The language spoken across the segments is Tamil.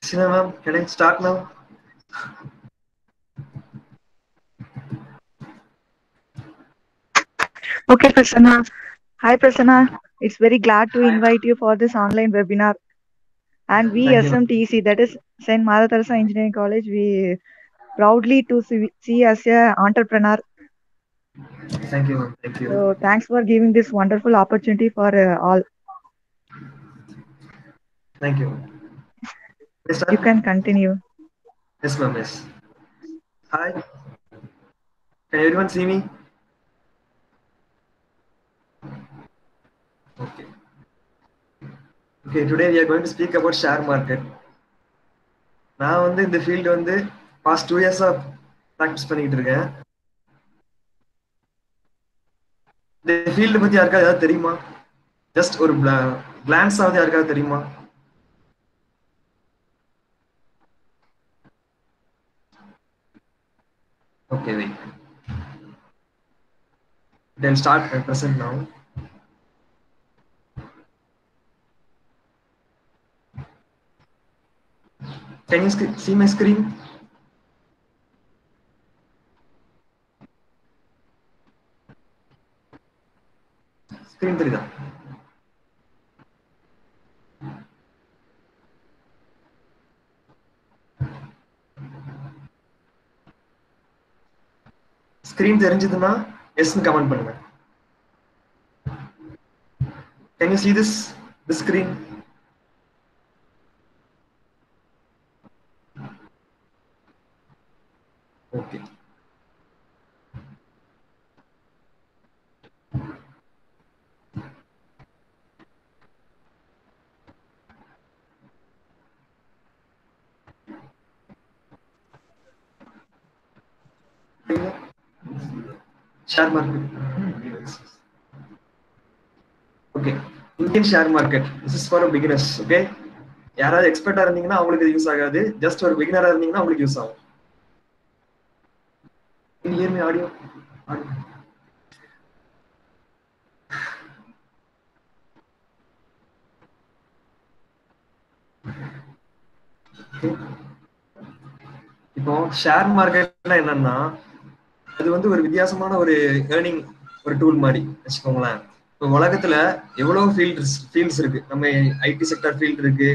Sina ma'am, can I start now? Okay, Prasanna. Hi, Prasanna. It's very glad to invite you for this online webinar. And we Thank you, ma'am. SMTC, that is Saint Mother Teresa Engineering College, we proudly to see as a entrepreneur. Thank you, ma'am. Thank you. So thanks for giving this wonderful opportunity for all. Thank you. Can I You start? can continue. Yes, ma'am. Yes. Hi. Can everyone see me? Okay. Okay. Today we are going to speak about share market. நான் வந்து இந்த ஃபீல்டு வந்து பாஸ்ட் 2 இயர்ஸா ப்ராக்டிஸ் பண்ணிட்டு இருக்கேன். இந்த ஃபீல்டு பத்தி யாருக்காவது ஏதாவது தெரியுமா? ஜஸ்ட் ஒரு கிளான்ஸ் ஆகுது யாருக்காவது தெரியுமா? Okay, wait. Then start present now. Can you see my screen? Screen தெரியுதா? ஸ்கிரீன் தெரிஞ்சதுன்னா எஸ்ன்னு கமெண்ட் பண்ணுங்க. Can you see the screen? Okay. Share market. Okay. Indian share market. This is for beginners. Okay. யாராவது எக்ஸ்பர்ட்டா இருந்தீங்கன்னா அவங்களுக்கு யூஸ் ஆகாது. ஜஸ்ட் ஒரு பிகினரா இருந்தீங்கன்னா உங்களுக்கு யூஸ் ஆகும். Can you hear me audio? இப்போ ஷேர் மார்க்கெட்னா என்னன்னா அது வந்து ஒரு வித்தியாசமான ஒரு ஏர்னிங் ஒரு டூல் மாதிரி வச்சுக்கோங்களேன். இப்போ உலகத்துல எவ்வளவு ஃபீல்ட்ஸ் இருக்கு. நம்ம ஐடி செக்டர் ஃபீல்டு இருக்கு,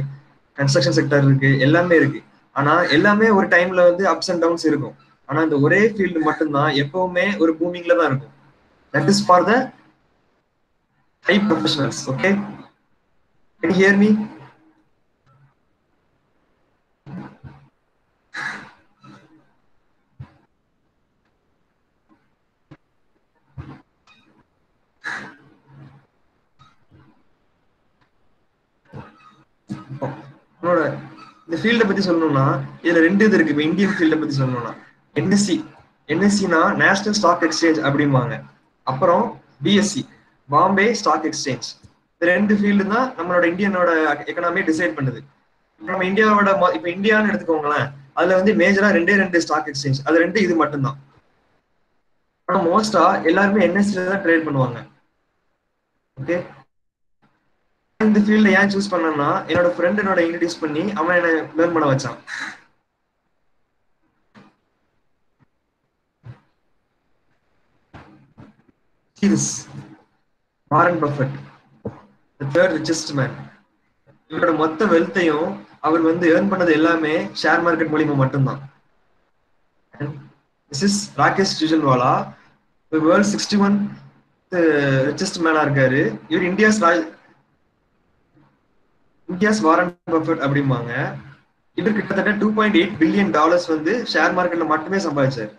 கன்ஸ்ட்ரக்ஷன் செக்டர் இருக்கு, எல்லாமே இருக்கு. ஆனா எல்லாமே ஒரு டைம்ல வந்து அப்ஸ் அண்ட் டவுன்ஸ் இருக்கும். ஆனா இந்த ஒரே ஃபீல்டு மட்டும்தான் எப்பவுமே ஒரு பூமிங்ல தான் இருக்கும். That is for the high professionals. Okay, can you hear me? உன்னோட இந்த ஃபீல்டை பத்தி சொல்லணும்னா இதுல ரெண்டு இது இருக்கு. இந்தியன் ஃபீல்டை பத்தி சொல்லணும்னா என்எஸ்சி. என்எஸ்சினா நேஷனல் ஸ்டாக் எக்ஸ்சேஞ்ச் அப்படிம்பாங்க. அப்புறம் பிஎஸ்சி, பாம்பே ஸ்டாக் எக்ஸ்சேஞ்ச். இந்த ரெண்டு ஃபீல்டு தான் நம்மளோட இந்தியனோட எக்கனாமியை டிசைட் பண்ணுது. நம்ம இந்தியாவோட இப்ப இந்தியான்னு எடுத்துக்கோங்களேன், அதுல வந்து மேஜரா ரெண்டு ஸ்டாக் எக்ஸ்சேஞ்ச், அது ரெண்டு இது மட்டும்தான். ஆனா மோஸ்டா எல்லாருமே என்எஸ்சில தான் ட்ரேட் பண்ணுவாங்க. ஓகே, இந்த ஃபீல்ட ஏன் சூஸ் பண்ணனா என்னோட ஃப்ரெண்ட் என்னோட இன்ட்ரடியூஸ் பண்ணி அவன் என்ன லேர்ன் பண்ண வச்சான். Warren Buffett, the third richest man. இவரோட மொத்த வெல்த்தையும் அவர் வந்து ஏர்ன் பண்ணது எல்லாமே ஷேர் மார்க்கெட் மூலியமா மட்டும்தான். This is Rakesh Jhunjhunwala, world 61 richest மேனா இருக்காரு. இவர் இந்தியாஸ் வாரன் பஃபெட் அப்படிம்பாங்க. இவர் கிட்டத்தட்ட $2.8 பில்லியன் வந்து ஷேர் மார்க்கெட்ல மட்டுமே சம்பாதிச்சார்.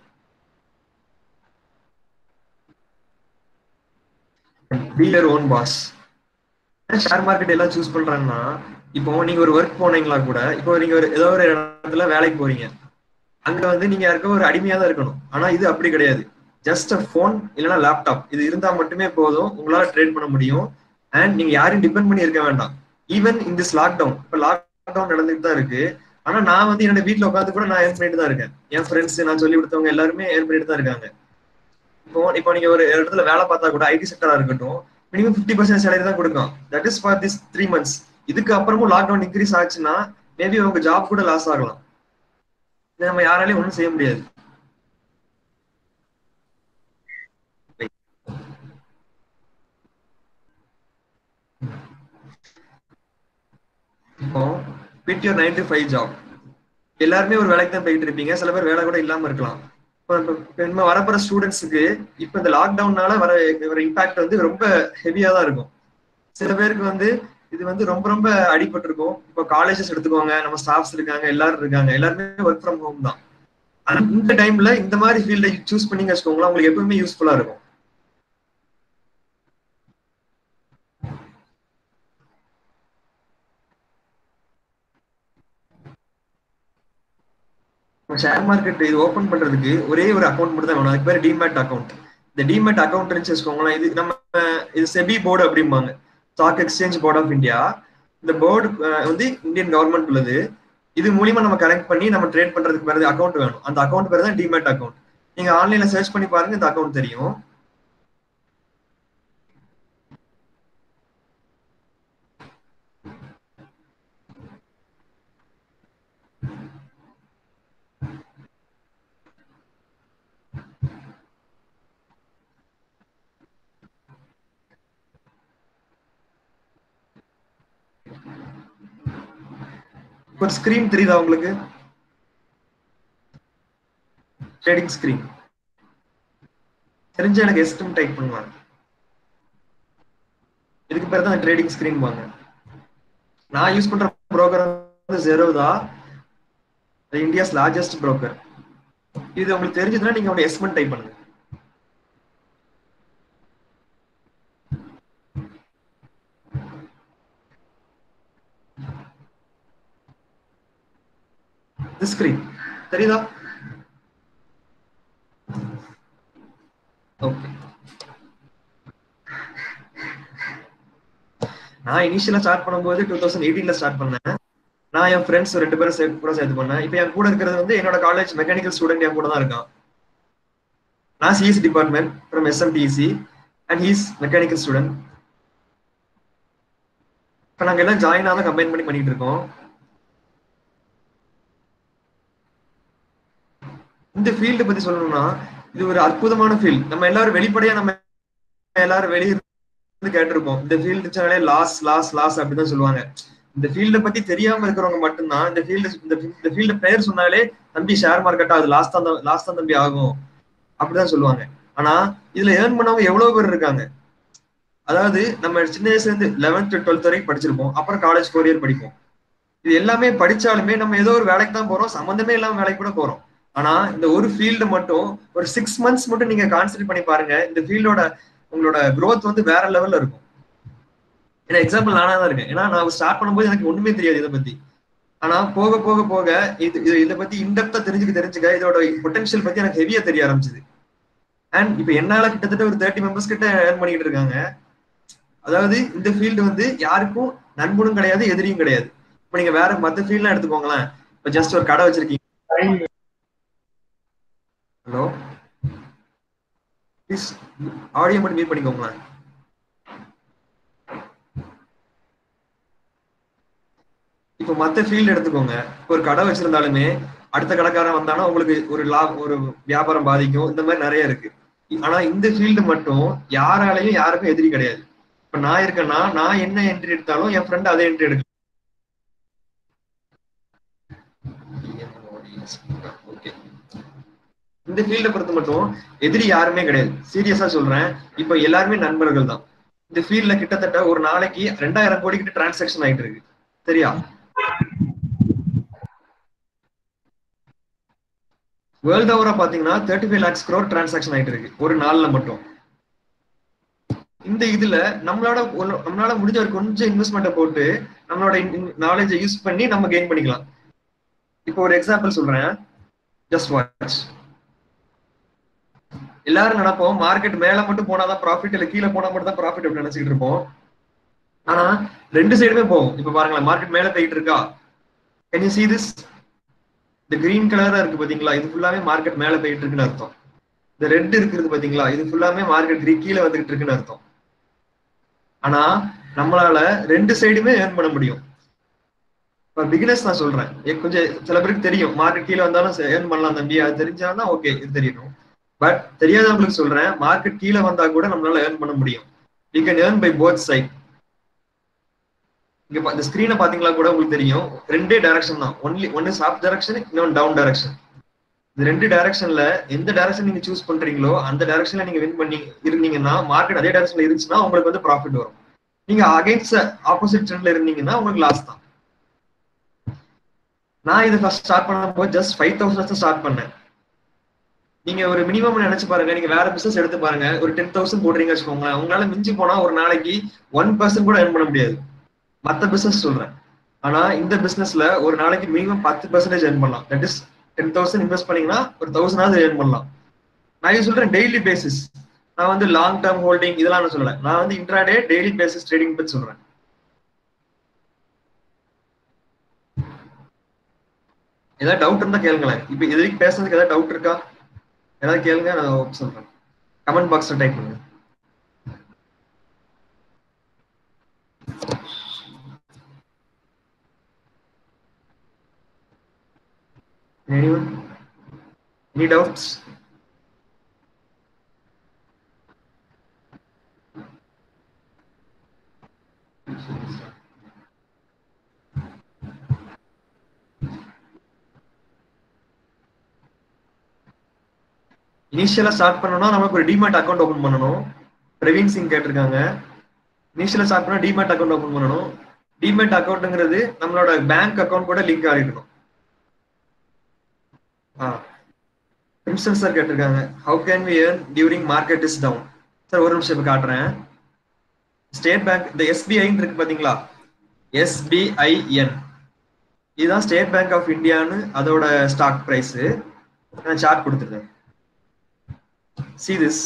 Be your own boss. Share market எல்லாம் சூஸ் பண்றாங்கன்னா இப்போ நீங்க ஒரு ஒர்க் போனீங்களா கூட, இப்போ நீங்க ஒரு ஏதோ ஒரு இடத்துல வேலைக்கு போறீங்க, அங்க வந்து நீங்க யாருக்கும் ஒரு அடிமையா தான் இருக்கணும். ஆனா இது அப்படி கிடையாது. ஜஸ்ட் அ போன் இல்லைன்னா லேப்டாப் இது இருந்தா மட்டுமே போதும், உங்களால ட்ரேட் பண்ண முடியும். அண்ட் நீங்க யாரையும் டிபெண்ட் பண்ணி இருக்க வேண்டாம். ஈவன் இன் திஸ் லாக்டவுன், இப்ப லாக்டவுன் நடந்துட்டு தான் இருக்கு. ஆனா நான் வந்து என்னோட வீட்டுல உட்காந்து கூட நான் ஏர்ன் பண்ணிட்டு தான் இருக்கேன். என் ஃப்ரெண்ட்ஸ், நான் சொல்லி கொடுத்தவங்க எல்லாருமே ஏர்ன் பண்ணிட்டு தான் இருக்காங்க. இப்போ நீங்க ஒரு இடத்துல வேலை பார்த்தா கூட ஐடி செக்டரா இருக்கட்டும், மினிமம் 50% சேலரி தான் கொடுக்கும். That is for this 3 months. இதுக்கு அப்புறமும் லாக்டவுன் இன்க்ரீஸ் ஆச்சுன்னா மேபி உங்க ஜாப் கூட லாஸ் ஆகலாம். இதை நம்ம யாராலையும் ஒண்ணும் செய்ய முடியாது. இப்போ quit your 9 to 5 ஜாப். எல்லாருமே ஒரு வேலைக்கு தான் போயிட்டு இருப்பீங்க, சில பேர் வேலை கூட இல்லாம இருக்கலாம். இப்போ வரப்போற ஸ்டூடெண்ட்ஸுக்கு இப்ப இந்த லாக்டவுன்னால வர இம்பாக்ட் வந்து ரொம்ப ஹெவியா தான் இருக்கும். சில பேருக்கு வந்து இது வந்து ரொம்ப ரொம்ப அடிபட்டு இருக்கும். இப்போ காலேஜஸ் எடுத்துக்கோங்க, நம்ம ஸ்டாஃப்ஸ் இருக்காங்க, எல்லாரும் இருக்காங்க, எல்லாருமே ஒர்க் ஃப்ரம் ஹோம் தான். ஆனா இந்த டைம்ல இந்த மாதிரி ஃபீல்டை சூஸ் பண்ணி வச்சுக்கோங்களேன், உங்களுக்கு எப்பவுமே யூஸ்ஃபுல்லா இருக்கும். ஷேர் மார்க்கெட் இது ஓபன் பண்றதுக்கு ஒரே ஒரு அக்கௌண்ட் மட்டும் தான் வேணும். அதுக்கு பேர் டிமேட் அக்கௌண்ட். இந்த டிமேட் அக்கௌண்ட் இருந்துச்சு வச்சுக்கோங்களேன், இது நம்ம இது செபி போர்டு அப்படிம்பாங்க, stock exchange board of India. இந்த போர்டு வந்து இந்தியன் கவர்மெண்ட் உள்ளது. இது மூலியமா நம்ம கனெக்ட் பண்ணி நம்ம ட்ரேட் பண்றதுக்கு பேர் அக்கௌண்ட் வேணும். அந்த அக்கௌண்ட் பேர் தான் டிமேட் அக்கௌண்ட். நீங்க ஆன்லைன்ல சர்ச் பண்ணி பாருங்க, இந்த அக்கௌண்ட் தெரியும். ஒரு ஸ்கிரீன் தெரியுதா உங்களுக்கு? ட்ரேடிங் ஸ்கிரீன் தெரிஞ்ச எனக்கு எஸ்டும் டைப் பண்ணுவாங்க. இதுக்கு பேர் தான் ட்ரேடிங் ஸ்கிரீன் வாங்க. நான் யூஸ் பண்ற புரோக்கர் வந்து ஜெரோதா, இந்தியாஸ் லார்ஜஸ்ட் புரோக்கர். இது உங்களுக்கு தெரிஞ்சதுன்னா நீங்க உங்க எஸ்மன் டைப் பண்ணுங்க. ஸ்கிரீன் தெரியுதா? ஓகே. நான் இனிஷியலா ஸ்டார்ட் பண்ணும்போது 2018 ஸ்டார்ட் பண்ணேன். நான் என் ஃப்ரெண்ட்ஸ் 2 பேரும் கூட சேர்த்து பண்ணேன். இப்போ என் கூட இருக்கிறது வந்து என்னோட காலேஜ் மெக்கானிக்கல் ஸ்டூடெண்ட் என் கூட தான் இருக்கான். நான் CS department from SMTC and he's mechanical student. இப்போ நாங்கள் எல்லாம் ஜாயினாக தான் கம்பைன் பண்ணி பண்ணிட்டு இருக்கோம். இந்த ஃபீல்டு பத்தி சொல்லணும்னா இது ஒரு அற்புதமான ஃபீல்டு. நம்ம எல்லாரும் வெளிப்படையா நம்ம எல்லாரும் வெளியே கேட்டிருப்போம், இந்த ஃபீல்டு இருந்துச்சாலே லாஸ் லாஸ் லாஸ் அப்படிதான் சொல்லுவாங்க. இந்த ஃபீல்ட பத்தி தெரியாம இருக்கிறவங்க மட்டும்தான் இந்த ஃபீல்டு பெயர் சொன்னாலே தம்பி ஷேர் மார்க்கெட்டா அது லாஸ் தான் தம்பி ஆகும் அப்படிதான் சொல்லுவாங்க. ஆனா இதுல ஏர்ன் பண்ணவங்க எவ்வளவு பேர் இருக்காங்க. அதாவது நம்ம சின்ன வயசுல இருந்து 11th 12th வரைக்கும் படிச்சிருப்போம், அப்புறம் காலேஜ் 4 இயர் படிப்போம். இது எல்லாமே படிச்சாலுமே நம்ம ஏதோ ஒரு வேலைக்கு தான் போறோம், சம்பந்தமே இல்லாம வேலைக்கு கூட போறோம். ஆனா இந்த ஒரு ஃபீல்டு மட்டும் ஒரு 6 months மட்டும் நீங்க கான்சென்ட்ரேட் பண்ணி பாருங்க, இந்த ஃபீல்டோட உங்களோட growth வந்து வேற லெவல்ல இருக்கும். ஏன்னா எக்ஸாம்பிள் நானா தான் இருக்கேன். ஏன்னா நான் ஸ்டார்ட் பண்ணும்போது எனக்கு ஒண்ணுமே தெரியாது இதை பத்தி. ஆனா போக போக போக இதை பத்தி இன்டெப்தா தெரிஞ்சுக்க இதோட பொட்டன்ஷியல் பத்தி எனக்கு ஹெவியா தெரிய ஆரம்பிச்சது. அண்ட் இப்ப என்னால கிட்டத்தட்ட ஒரு 30 மெம்பர்ஸ் கிட்ட ஏர்ன் பண்ணிட்டு இருக்காங்க. அதாவது இந்த ஃபீல்டு வந்து யாருக்கும் நண்பனும் கிடையாது, எதிரியும் கிடையாது. இப்ப நீங்க வேற மத்த ஃபீல்ட்லாம் எடுத்துக்கோங்களேன். இப்ப ஜஸ்ட் ஒரு கடை வச்சிருக்கீங்க. ஹலோ ப்ளீஸ் ஆடியோ மட்டும் மீட் பண்ணிக்கோங்களேன். இப்போ மத்த ஃபீல்டு எடுத்துக்கோங்க. ஒரு கடை வச்சிருந்தாலுமே அடுத்த கடைக்காரன் வந்தாலும் உங்களுக்கு ஒரு வியாபாரம் பாதிக்கும். இந்த மாதிரி நிறைய இருக்கு. ஆனா இந்த ஃபீல்டு மட்டும் யாராலையும் யாருக்கும் எதிரி கிடையாது. இப்ப நான் இருக்கேன்னா நான் என்ன என்ட்ரி எடுத்தாலும் என் ஃப்ரெண்ட் அதே என்ட்ரி எடுக்கும். இந்த ஃபீல்டை பொறுத்த மட்டும் எதிரி யாருமே கிடையாது. சீரியஸா சொல்றேன், இப்ப எல்லாருமே நண்பர்கள் தான். இந்த ஃபீல்ட்ல கிட்டத்தட்ட ஒரு நாளைக்கு 2000 கோடி கிட்ட டிரான்சாக்ஷன் ஆயிட்டு இருக்கு. சரியா? வேர்ல்ட் ஓவரா பாத்தீங்கன்னா 35 lakhs crore டிரான்சாக்ஷன் ஆயிட்டு இருக்கு ஒரு நாள்ல மட்டும். இந்த இதுல நம்மளால முடிஞ்ச ஒரு கொஞ்சம் இன்வெஸ்ட்மெண்ட்டை போட்டு நம்மளோட நாலேஜை யூஸ் பண்ணி நம்ம கெயின் பண்ணிக்கலாம். இப்போ ஒரு எக்ஸாம்பிள் சொல்றேன், ஜஸ்ட் வாட்ச். எல்லாரும் நினைப்போம் மார்க்கெட் மேல மட்டும் போனாதான் ப்ராஃபிட், இல்ல கீழே போனா மட்டும் தான் ப்ராஃபிட் அப்படின்னு நினைச்சிட்டு இருப்போம். ஆனா ரெண்டு சைடுமே போகும். இப்ப பாருங்களேன், மார்க்கெட் மேல போயிட்டு இருக்கா, கேன் யூ see this? இந்த கிரீன் கலரா இருக்கு பாத்தீங்களா, இது ஃபுல்லாவே மார்க்கெட் மேல போயிட்டு இருக்குன்னு அர்த்தம். இந்த ரெட் இருக்கிறது பாத்தீங்களா, இது ஃபுல்லாமே மார்க்கெட் கீழே வந்துகிட்டு இருக்குன்னு அர்த்தம். ஆனா நம்மளால ரெண்டு சைடுமே ஏர்ன் பண்ண முடியும். பிகினர்ஸ் நான் சொல்றேன், கொஞ்சம் சில பேருக்கு தெரியும் மார்க்கெட் கீழே வந்தாலும் ஏர்ன் பண்ணலாம் தம்பி, அது தெரிஞ்சாலும் ஓகே, இது தெரியணும். பட் தெரியாதவங்களுக்கு சொல்றேன், மார்க்கெட் கீழே வந்தா கூட நம்மளால ஏர்ன் பண்ண முடியும். We can earn by both side. இங்க இந்த ஸ்கிரீனை பாத்தீங்களா கூட உங்களுக்கு தெரியும், ரெண்டே டைரக்ஷன் தான், ஒன்னு அப் டைரக்ஷன், இன்னொன்னு டவுன் டைரக்ஷன். இந்த ரெண்டு டைரக்ஷன்ல எந்த டைரக்ஷன் நீங்க சூஸ் பண்றீங்களோ அந்த டைரக்ஷன்ல நீங்க வின் பண்ணி இருந்தீங்கன்னா, மார்க்கெட் அதே டைரக்ஷன்ல இருந்துச்சுன்னா உங்களுக்கு வந்து ப்ராஃபிட் வரும். நீங்க அகைன்ஸ்ட் ஆப்போசிட் ட்ரெண்ட்ல இருந்தீங்கன்னா உங்களுக்கு லாஸ் தான். நான் இதை ஃபர்ஸ்ட் ஸ்டார்ட் பண்ணும்போது ஜஸ்ட் 5,000 ஸ்டார்ட் பண்ணேன். நீங்க ஒரு மினிமம் நினைச்சு பாருங்க, நீங்க வேற பிசினஸ் எடுத்து பாருங்க, ஒரு 10,000 போடுறீங்க வச்சுக்கோங்க, உங்களால மிஞ்சி போனா ஒரு நாளைக்கு 1% கூட earn பண்ண முடியாது. மத்த பிசினஸ் சொல்றேன். ஆனா இந்த பிசினஸ்ல ஒரு நாளைக்கு மினிமம் 10% earn பண்ணலாம். தட் இஸ் 10,000 இன்வெஸ்ட் பண்ணீங்கன்னா ஒரு 1,000 earn பண்ணலாம். நான் இது சொல்றேன் டெய்லி பேசிஸ். நான் வந்து லாங் டேர்ம் ஹோல்டிங் இதெல்லாம் நான் சொல்லல, நான் வந்து இன்ட்ராடே டெய்லி பேசிஸ் ட்ரேடிங் பத்தி சொல்றேன். ஏதாவது டவுட் இருந்தா கேளுங்களேன். இப்ப இது வரைக்கும் பேசுறதுக்கு ஏதாவது டவுட் இருக்கா? ஏதாவது கேளுங்க, நான் சொல்றேன். கமெண்ட் பாக்ஸ்ல டைப் பண்ணுங்க. Anyone? Any doubts? இனிஷியலா ஸ்டார்ட் பண்ணணும்னா நமக்கு ஒரு டிமேட் அக்கௌண்ட் ஓபன் பண்ணணும். பிரவீன் சிங் கேட்டிருக்காங்க, இனிஷியலா ஸ்டார்ட் பண்ணா டிமேட் அக்கௌண்ட் ஓபன் பண்ணணும். டிமேட் அக்கௌண்ட்ங்கிறது நம்மளோட பேங்க் அக்கௌண்ட் கூட லிங்க் ஆகிடணும். இன்ஸ்டன்ஸ் சார் கேட்டிருக்காங்க, how can we earn during market is down? Sir ஒரு நிமிஷம் இப்ப காட்டுறேன். ஸ்டேட் பேங்க் இந்த எஸ்பிஐன்னு இருக்கு பாத்தீங்களா, எஸ்பிஐஎன், இதுதான் ஸ்டேட் பேங்க் ஆஃப் இந்தியான்னு அதோட ஸ்டாக் பிரைஸ். நான் சார்ட் கொடுத்துருக்கேன். See this.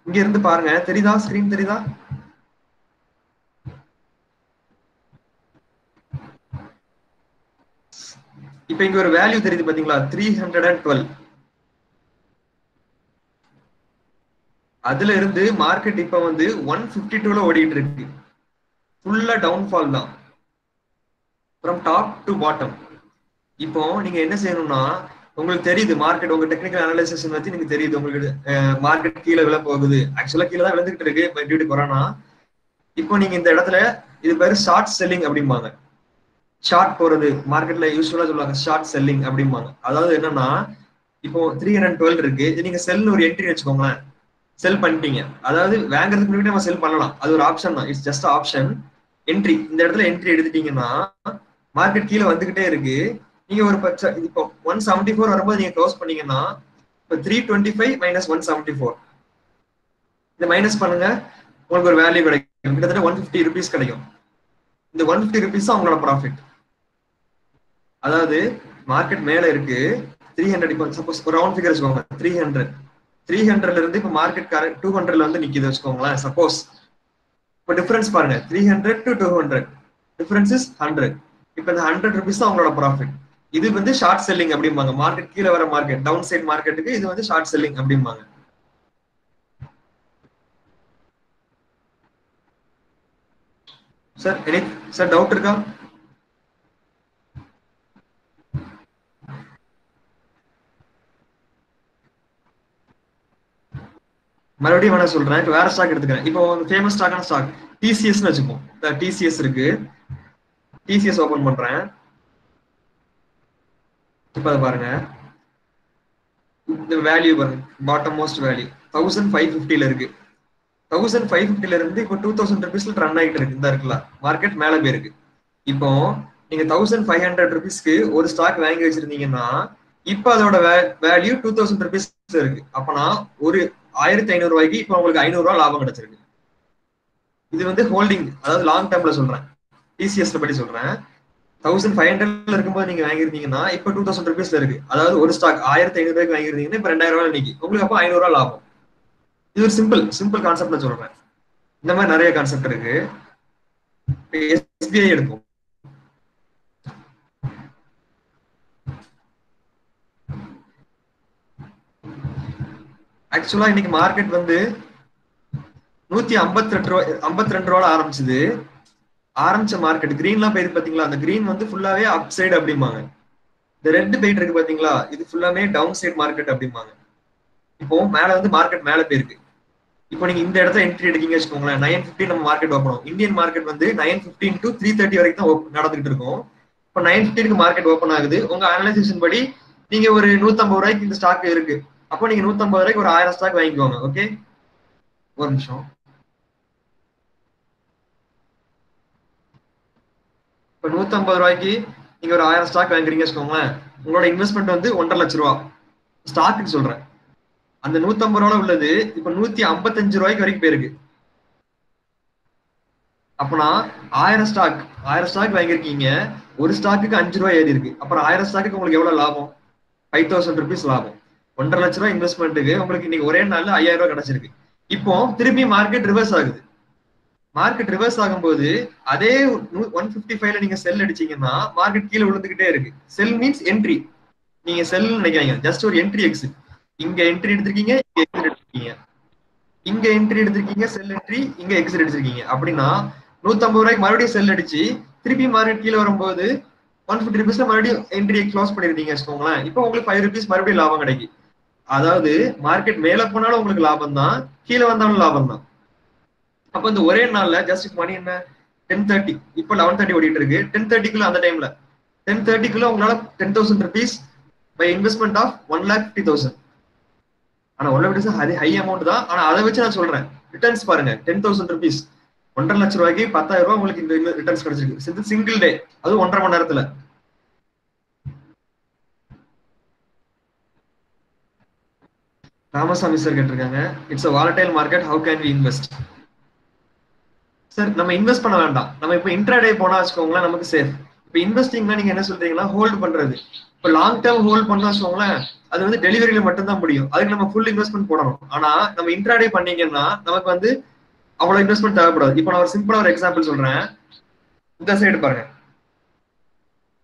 இங்க இருந்து பாருங்க, தெரியுதா? ஸ்கிரீன் தெரியுதா? இப்ப இங்க ஒரு வேல்யூ தெரியுது பாத்தீங்களா, 312. அதுல இருந்து மார்க்கெட் இப்ப வந்து 152ல ஓடிட்டு இருக்கு. ஃபுல்லா டவுன்ஃபால் தான் ஃப்ரம் டாப் டு பாட்டம். இப்போ நீங்க என்ன செய்யணும்னா, உங்களுக்கு தெரியுது மார்க்கெட், உங்க டெக்னிக்கல் அனலைசிஸ் வச்சு நீங்க தெரியுது உங்களுக்கு மார்க்கெட் கீழே விழ போகுது. ஆக்சுவலா கீழே தான் விழுந்துகிட்டு இருக்கு டியூ டு கொரோனா. இப்போ நீங்க இந்த இடத்துல இது பேரு ஷார்ட் செல்லிங் அப்படிம்பாங்க. ஷார்ட் போறது மார்க்கெட்ல யூஸ்வலா சொல்லுவாங்க ஷார்ட் செல்லிங் அப்படிம்பாங்க. அதாவது என்னன்னா, இப்போ 312 இருக்கு, இது நீங்க செல்னு ஒரு என்ட்ரி வச்சுக்கோங்களேன், செல் பண்ணிட்டீங்க. அதாவது வாங்குறதுக்கு முன்னாடி நம்ம செல் பண்ணலாம், அது ஒரு ஆப்ஷன் தான், இட்ஸ் ஜஸ்ட் ஆப்ஷன். என்ட்ரி, இந்த இடத்துல என்ட்ரி எடுத்துட்டீங்கன்னா மார்க்கெட் கீழே வந்துகிட்டே இருக்கு. நீங்க ஒரு இப்போ 174 வரும்போது நீங்க க்ளோஸ் பண்ணீங்கன்னா, இப்போ 325 மைனஸ் 174 இதை மைனஸ் பண்ணுங்க, உங்களுக்கு ஒரு வேல்யூ கிடைக்கும், கிட்டத்தட்ட 150 ருபீஸ் கிடைக்கும். இந்த 150 ருபீஸ் தான் உங்களோட ப்ராஃபிட். அதாவது மார்க்கெட் மேல இருக்கு 300, இப்போ சப்போஸ் ஒரு ரவுண்ட் ஃபிகர் வச்சுக்கோங்க 300ல இருந்து இப்போ மார்க்கெட் 200ல வந்து நிக்குது வச்சுக்கோங்களேன். சப்போஸ் இப்போ டிஃபரன்ஸ் பாருங்க, 300 to 200 டிஃபரன்ஸ் இஸ் 100. இப்போ இந்த 100 ருபீஸ் தான் உங்களோட ப்ராஃபிட். இது வந்து ஷார்ட் செல்லிங் அப்படிம்பாங்க. மார்க்கெட் கீழே வர மார்க்கெட் டவுன் சைட் மார்க்கெட்டுக்கு இது வந்து ஷார்ட் செல்லிங் அப்படிம்பாங்க. சார் எனி சார் டவுட் இருக்கா? மறுபடியும் வேணா சொல்றேன். இப்போ வேற ஸ்டாக் எடுத்துக்கிறேன். இப்போ ஃபேமஸ் ஸ்டாக்கான ஸ்டாக் டிசிஎஸ்னு வச்சுப்போம். டிசிஎஸ் இருக்கு, டிசிஎஸ் ஓபன் பண்றேன். இப்ப அதை பாருங்க, இந்த வேல்யூ பாருங்க, பாட்டம் மோஸ்ட் வேல்யூ 1550ல இருக்கு. 1550ல இருந்து இப்போ 2000 ருபீஸ்ல ரன் ஆகிட்டு இருக்கு. இந்த இருக்குல்ல மார்க்கெட் மேல போயிருக்கு. இப்போ நீங்க 1500 ருபீஸ்க்கு ஒரு ஸ்டாக் வாங்கி வச்சிருந்தீங்கன்னா இப்ப அதோட வேல்யூ 2000 ருபீஸ் இருக்கு. அப்பனா ஒரு 1500 ரூபாய்க்கு இப்போ உங்களுக்கு 500 ரூபாய் லாபம் கிடைச்சிருக்கு. இது வந்து ஹோல்டிங், அதாவது லாங் டேர்ம்ல சொல்றேன், டிசிஎஸ் படி சொல்றேன். 1500ல இருக்கும்போது நீங்க வாங்கிருந்தீங்கன்னா இப்ப 2000 ருபீஸ்ல இருக்கு. அதாவது ஒரு ஸ்டாக் 1500 ரூபாய்க்கு வாங்கிருந்தீங்கன்னா இப்ப 2000 ரூபாய் இன்னைக்கு உங்களுக்கு அப்போ 500 ரூபாய் லாபம். இது ஒரு சிம்பிள் கான்செப்ட்ல சொல்றேன். இந்த மாதிரி நிறைய கான்செப்ட் இருக்கு. எஸ்பிஐ எடுப்போம். ஆக்சுவலா இன்னைக்கு மார்க்கெட் வந்து 152 ரூபாய் ஆரம்பிச்சது. ஆரம்பிச்ச மார்க்கெட் கிரீன்லாம் போயிருக்கு பாத்தீங்களா, அந்த கிரீன் வந்து ஃபுல்லாவே அப் சைடு அப்படிம்பாங்க. இந்த ரெட் போயிட்டு இருக்கு பாத்தீங்களா, இது ஃபுல்லாமே டவுன் சைட் மார்க்கெட் அப்படிம்பாங்க. இப்போ மேல வந்து மார்க்கெட் மேல போயிருக்கு. இப்போ நீங்க இந்த இடத்துல என்ட்ரி எடுக்கீங்க வச்சுக்கோங்களேன், 9:50 நம்ம மார்க்கெட் ஓப்பன் ஆகும். இந்தியன் மார்க்கெட் வந்து 9:15 to 3:30 வரைக்கும் தான் நடந்துகிட்டு இருக்கும். இப்போ 9:15 மார்க்கெட் ஓப்பன் ஆகுது. உங்க அனலைசேஷன் படி நீங்க ஒரு 150 ரூபாய்க்கு இந்த ஸ்டாக் இருக்கு, அப்போ நீங்க 150 ரூபாய்க்கு ஒரு 1000 ஸ்டாக் வாங்கிக்கோங்க. ஓகே, ஒரு நிமிஷம். இப்போ 150 ரூபாய்க்கு நீங்க ஒரு 1000 ஸ்டாக் வாங்குறீங்க வச்சுக்கோங்களேன், உங்களோட இன்வெஸ்ட்மெண்ட் வந்து 1.5 லட்சம் ரூபா ஸ்டாக்குன்னு சொல்றேன். அந்த 150 ரூபாய் உள்ளது இப்ப 155 ரூபாய்க்கு வரைக்கும் போயிருக்கு. அப்பனா 1000 ஸ்டாக் வாங்கிருக்கீங்க, ஒரு ஸ்டாக்குக்கு 5 ரூபாய் ஏறி இருக்கு. அப்புறம் 1000 ஸ்டாக்கு உங்களுக்கு எவ்வளவு லாபம்? 5000 ருபீஸ் லாபம். 1.5 லட்ச ரூபாய் இன்வெஸ்ட்மெண்ட்டுக்கு உங்களுக்கு இன்னைக்கு ஒரே நாள்ல 5000 ரூபாய் கிடைச்சிருக்கு. இப்போ திருப்பி மார்க்கெட் ரிவர்ஸ் ஆகுது. மார்க்கெட் ரிவர்ஸ் ஆகும்போது அதே 155ல நீங்க செல் அடிச்சீங்கன்னா மார்க்கெட் கீழே விழுந்துகிட்டே இருக்கு. செல் மீன்ஸ் என்ட்ரி. நீங்க செல் நினைக்காதீங்க, ஜஸ்ட் ஒரு என்ட்ரி எக்ஸிட். இங்க என்ட்ரி எடுத்திருக்கீங்க, இங்க எக்ஸிட் எடுத்திருக்கீங்க, இங்க என்ட்ரி எடுத்திருக்கீங்க, செல் என்ட்ரி, இங்க எக்ஸிட் எடுத்திருக்கீங்க. அப்படின்னா 150 ரூபாய்க்கு மறுபடியும் செல் அடிச்சு திருப்பி மார்க்கெட் கீழே வரும்போது 150 ருபீஸ்ல மறுபடியும் என்ட்ரியை க்ளோஸ் பண்ணிருக்கீங்க வச்சுக்கோங்களேன். இப்போ உங்களுக்கு 5 ருபீஸ் மறுபடியும் லாபம் கிடைக்கும். அதாவது மார்க்கெட் மேல போனாலும் உங்களுக்கு லாபம் தான், கீழே வந்தாலும் லாபம் தான். அப்ப இந்த ஒரே நாள்ல ஜஸ்ட் மணி என்ன 10:30, இப்போ 11:30 ஓடிட்டு இருக்கு. 10:30 அந்த டைம்ல 10:30 உங்களால 10,000 ருபீஸ் பை இன்வெஸ்ட்மெண்ட் ஆஃப் 1,50,000. ஆனா 1,00,000 அது ஹை அமௌண்ட் தான். ஆனா அதை வச்சு நான் சொல்றேன், ரிட்டர்ன்ஸ் பாருங்க. 10,000 ருபீஸ் 1.5 லட்சம் ரூபாய்க்கு 10,000 ரூபாய் உங்களுக்கு இந்த ரிட்டர்ன்ஸ் கிடைச்சிருக்கு சிங்கிள் டே, அது 1.5 மணி நேரத்துல. ராமசாமி சார் கேட்டிருக்காங்க, it's a volatile market, how can we invest? Sir நம்ம இன்வெஸ்ட் பண்ண வேண்டாம். நம்ம இப்போ இன்ட்ராடே போனா வச்சுக்கோங்களேன், நமக்கு சேஃப். இப்போ இன்வெஸ்டிங்னா நீங்க என்ன சொல்றீங்கன்னா ஹோல்டு பண்றது. இப்போ லாங் டேர்ம் ஹோல்ட் பண்ணா வச்சுக்கோங்களேன், அது வந்து டெலிவரியில மட்டும்தான் முடியும். அதுக்கு நம்ம ஃபுல் இன்வெஸ்ட்மெண்ட் போடணும். ஆனா நம்ம இன்ட்ராடே பண்ணீங்கன்னா நமக்கு வந்து அவ்வளவு இன்வெஸ்ட்மெண்ட் தேவைப்படாது. இப்போ நான் ஒரு சிம்பிளா ஒரு எக்ஸாம்பிள் சொல்றேன். இந்த சைடு பாருங்க,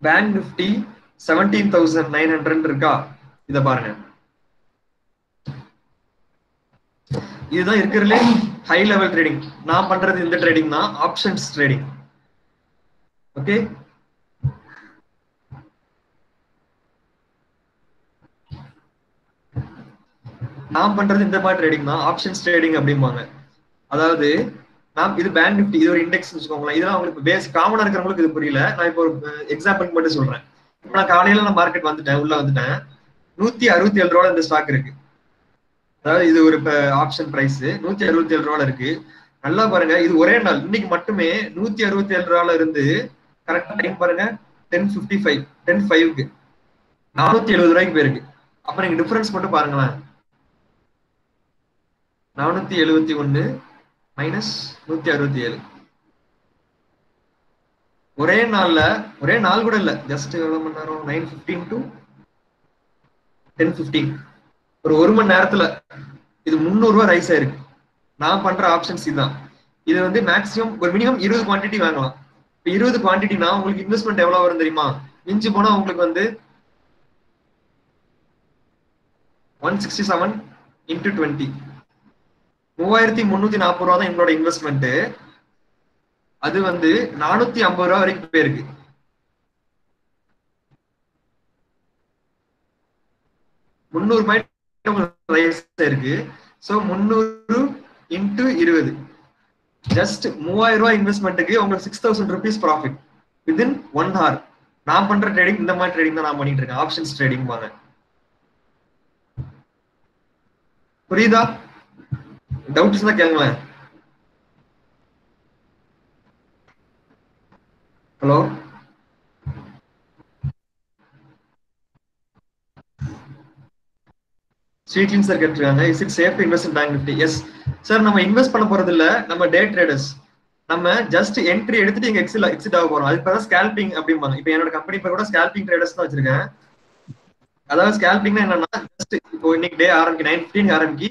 பேங்க் நிஃப்டி 17,900 இருக்கா, இத பாருங்க. இதுதான் இருக்கிறதுலே ஹை லெவல் ட்ரேடிங். நான் பண்றது இந்த ட்ரேடிங் தான், ஆப்ஷன்ஸ் ட்ரேடிங். ஓகே, நான் பண்றது இந்த மாதிரி ட்ரேடிங் தான், ஆப்ஷன்ஸ் ட்ரேடிங் அப்படிம்பாங்க. அதாவது நான் இது பேங்க் நிஃப்டி, இது ஒரு இண்டெக்ஸ் வச்சுக்கோங்களேன். இதெல்லாம் உங்களுக்கு பேஸ் காமனா இருக்கிறவங்களுக்கு இது புரியல. நான் இப்போ ஒரு எக்ஸாம்பிள் மட்டும் சொல்றேன். இப்போ நான் காலையில நான் மார்க்கெட் வந்துட்டேன், உள்ள வந்துட்டேன். 167 ரூபாய் இந்த ஸ்டாக் இருக்கு. அதாவது இது ஒரு ஆப்ஷன் பிரைஸ் 167 ரூபாய் இருக்கு. நல்லா பாருங்க, இது ஒரே நாள் இன்னைக்கு மட்டுமே 167 ரூபாயில இருந்து கரெக்டா டைம் பாருங்க 10:55 10:05க்கு 470 ரூபாய்க்கு போயிருக்கு. அப்ப நீங்க டிஃபரன்ஸ் மட்டும் பாருங்களேன், 471 மைனஸ் 167. ஒரே நாள்ல, ஒரே நாள் கூட இல்ல, ஜஸ்ட் எவ்வளவு மணி நேரம், 9:15 to 10:15, ஒரு மணி நேரத்துல இது 300 ரூபாய் ரைஸ் ஆயிருக்கு. நான் பண்ற ஆப்ஷன்ஸ் இதுதான். இது வந்து மேக்ஸிமம் ஒரு மினிமம் 20 குவான்டிட்டி வாங்கலாம். இப்போ 20 குவான்டிட்டினா உங்களுக்கு இன்வெஸ்ட்மெண்ட் எவ்வளவு வரும் தெரியுமா? மிஞ்சி போனா உங்களுக்கு வந்து 167 into 20, 3,340 ரூபா தான் எங்களோட இன்வெஸ்ட்மெண்ட். அது வந்து 450 ரூபா வரைக்கும் போயிருக்கு. $300 இருக்கு. சோ 300 into 20, ஜஸ்ட் 3000 ரூபாய் இன்வெஸ்ட்மெண்ட்டுக்கு உங்களுக்கு 6,000 ருபீஸ் ப்ராஃபிட் வித்தின் 1 hour. நான் பண்ற ட்ரேடிங் இந்த மாதிரி ட்ரேடிங் தான் நான் பண்ணிட்டு இருக்கேன், ஆப்ஷன்ஸ் ட்ரேடிங் பாங்க. புரியுதா? டவுட்ஸ் தான் கேளுங்களேன். ஹலோ, ஸ்வீட்லின் சார் கேட்டிருக்காங்க, is it safe to invest in bank Nifty? Yes sir, நம்ம இன்வெஸ்ட் பண்ண போறது இல்ல, நம்ம டே ட்ரேடர்ஸ். நம்ம ஜஸ்ட் என்ட்ரி எடுத்துட்டு இங்க எக்ஸிட் ஆக போறோம். அதுக்கு பேர் ஸ்கேல்பிங் அப்படிம்பாங்க. இப்போ என்னோட கம்பெனி பேர் கூட ஸ்கேல்பிங் ட்ரேடர்ஸ் தான் வச்சிருக்கேன். அதாவது ஸ்கேல்பிங்னா என்னன்னா, ஜஸ்ட் இப்போ இன்னைக்கு டே ஆரம்பிக்கு 9:15 ஆரம்பிக்கு,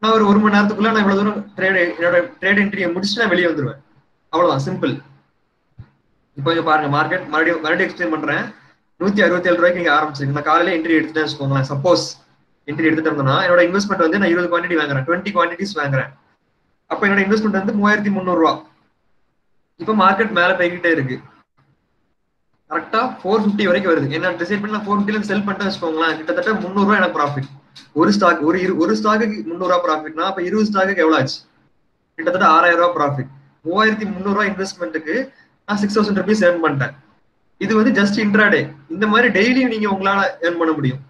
நான் ஒரு மணி நேரத்துக்குள்ள நான் இவ்வளவு தூரம் என்னோட ட்ரேட் என்ட்ரியை முடிச்சுட்டு நான் வெளியே வந்துருவேன். அவ்வளவுதான், சிம்பிள். இப்போ இங்க பாருங்க, மார்க்கெட் மறுபடியும் எக்ஸ்பிளைன் பண்றேன். 167 ரூபாய்க்கு நீங்க ஆரம்பிச்சிருக்கு. நான் காலையில என்ட்ரி எடுத்துட்டேன் வச்சுக்கோங்களேன். சப்போஸ் என்ட்ரி எடுத்துட்டு இருந்தேன்னா என்னோட இன்வெஸ்ட்மெண்ட் வந்து நான் 20 குவான்டிட்டி வாங்குறேன், 20 குவான்டிட்டிஸ் வாங்குறேன். அப்ப என்னோட இன்வெஸ்ட்மெண்ட் வந்து 3300 ரூபா. இப்ப மார்க்கெட் மேல போய்கிட்டே இருக்கு, கரெக்டா 450 வரைக்கும் வருது. என்ன டிசைட் பண்ணி 450 செல் பண்ணிட்டு வச்சுக்கோங்களேன், கிட்டத்தட்ட 300 ரூபாய் எனக்கு ப்ராஃபிட். ஒரு ஸ்டாக் ஒரு ஸ்டாக்கு 300 ரூபாய் ப்ராஃபிட்னா அப்ப 20 ஸ்டாக்கு எவ்வளவு ஆச்சு? கிட்டத்தட்ட 6000 ரூபாய் ப்ராஃபிட். 3300 ரூபாய் இன்வெஸ்ட்மெண்ட்டுக்கு நான் 6000 ருபீஸ் ஏர்ன் பண்ணிட்டேன். இது வந்து ஜஸ்ட் இன்ட்ராடே. இந்த மாதிரி டெய்லியும் நீங்க உங்களால ஏர்ன் பண்ண முடியும்.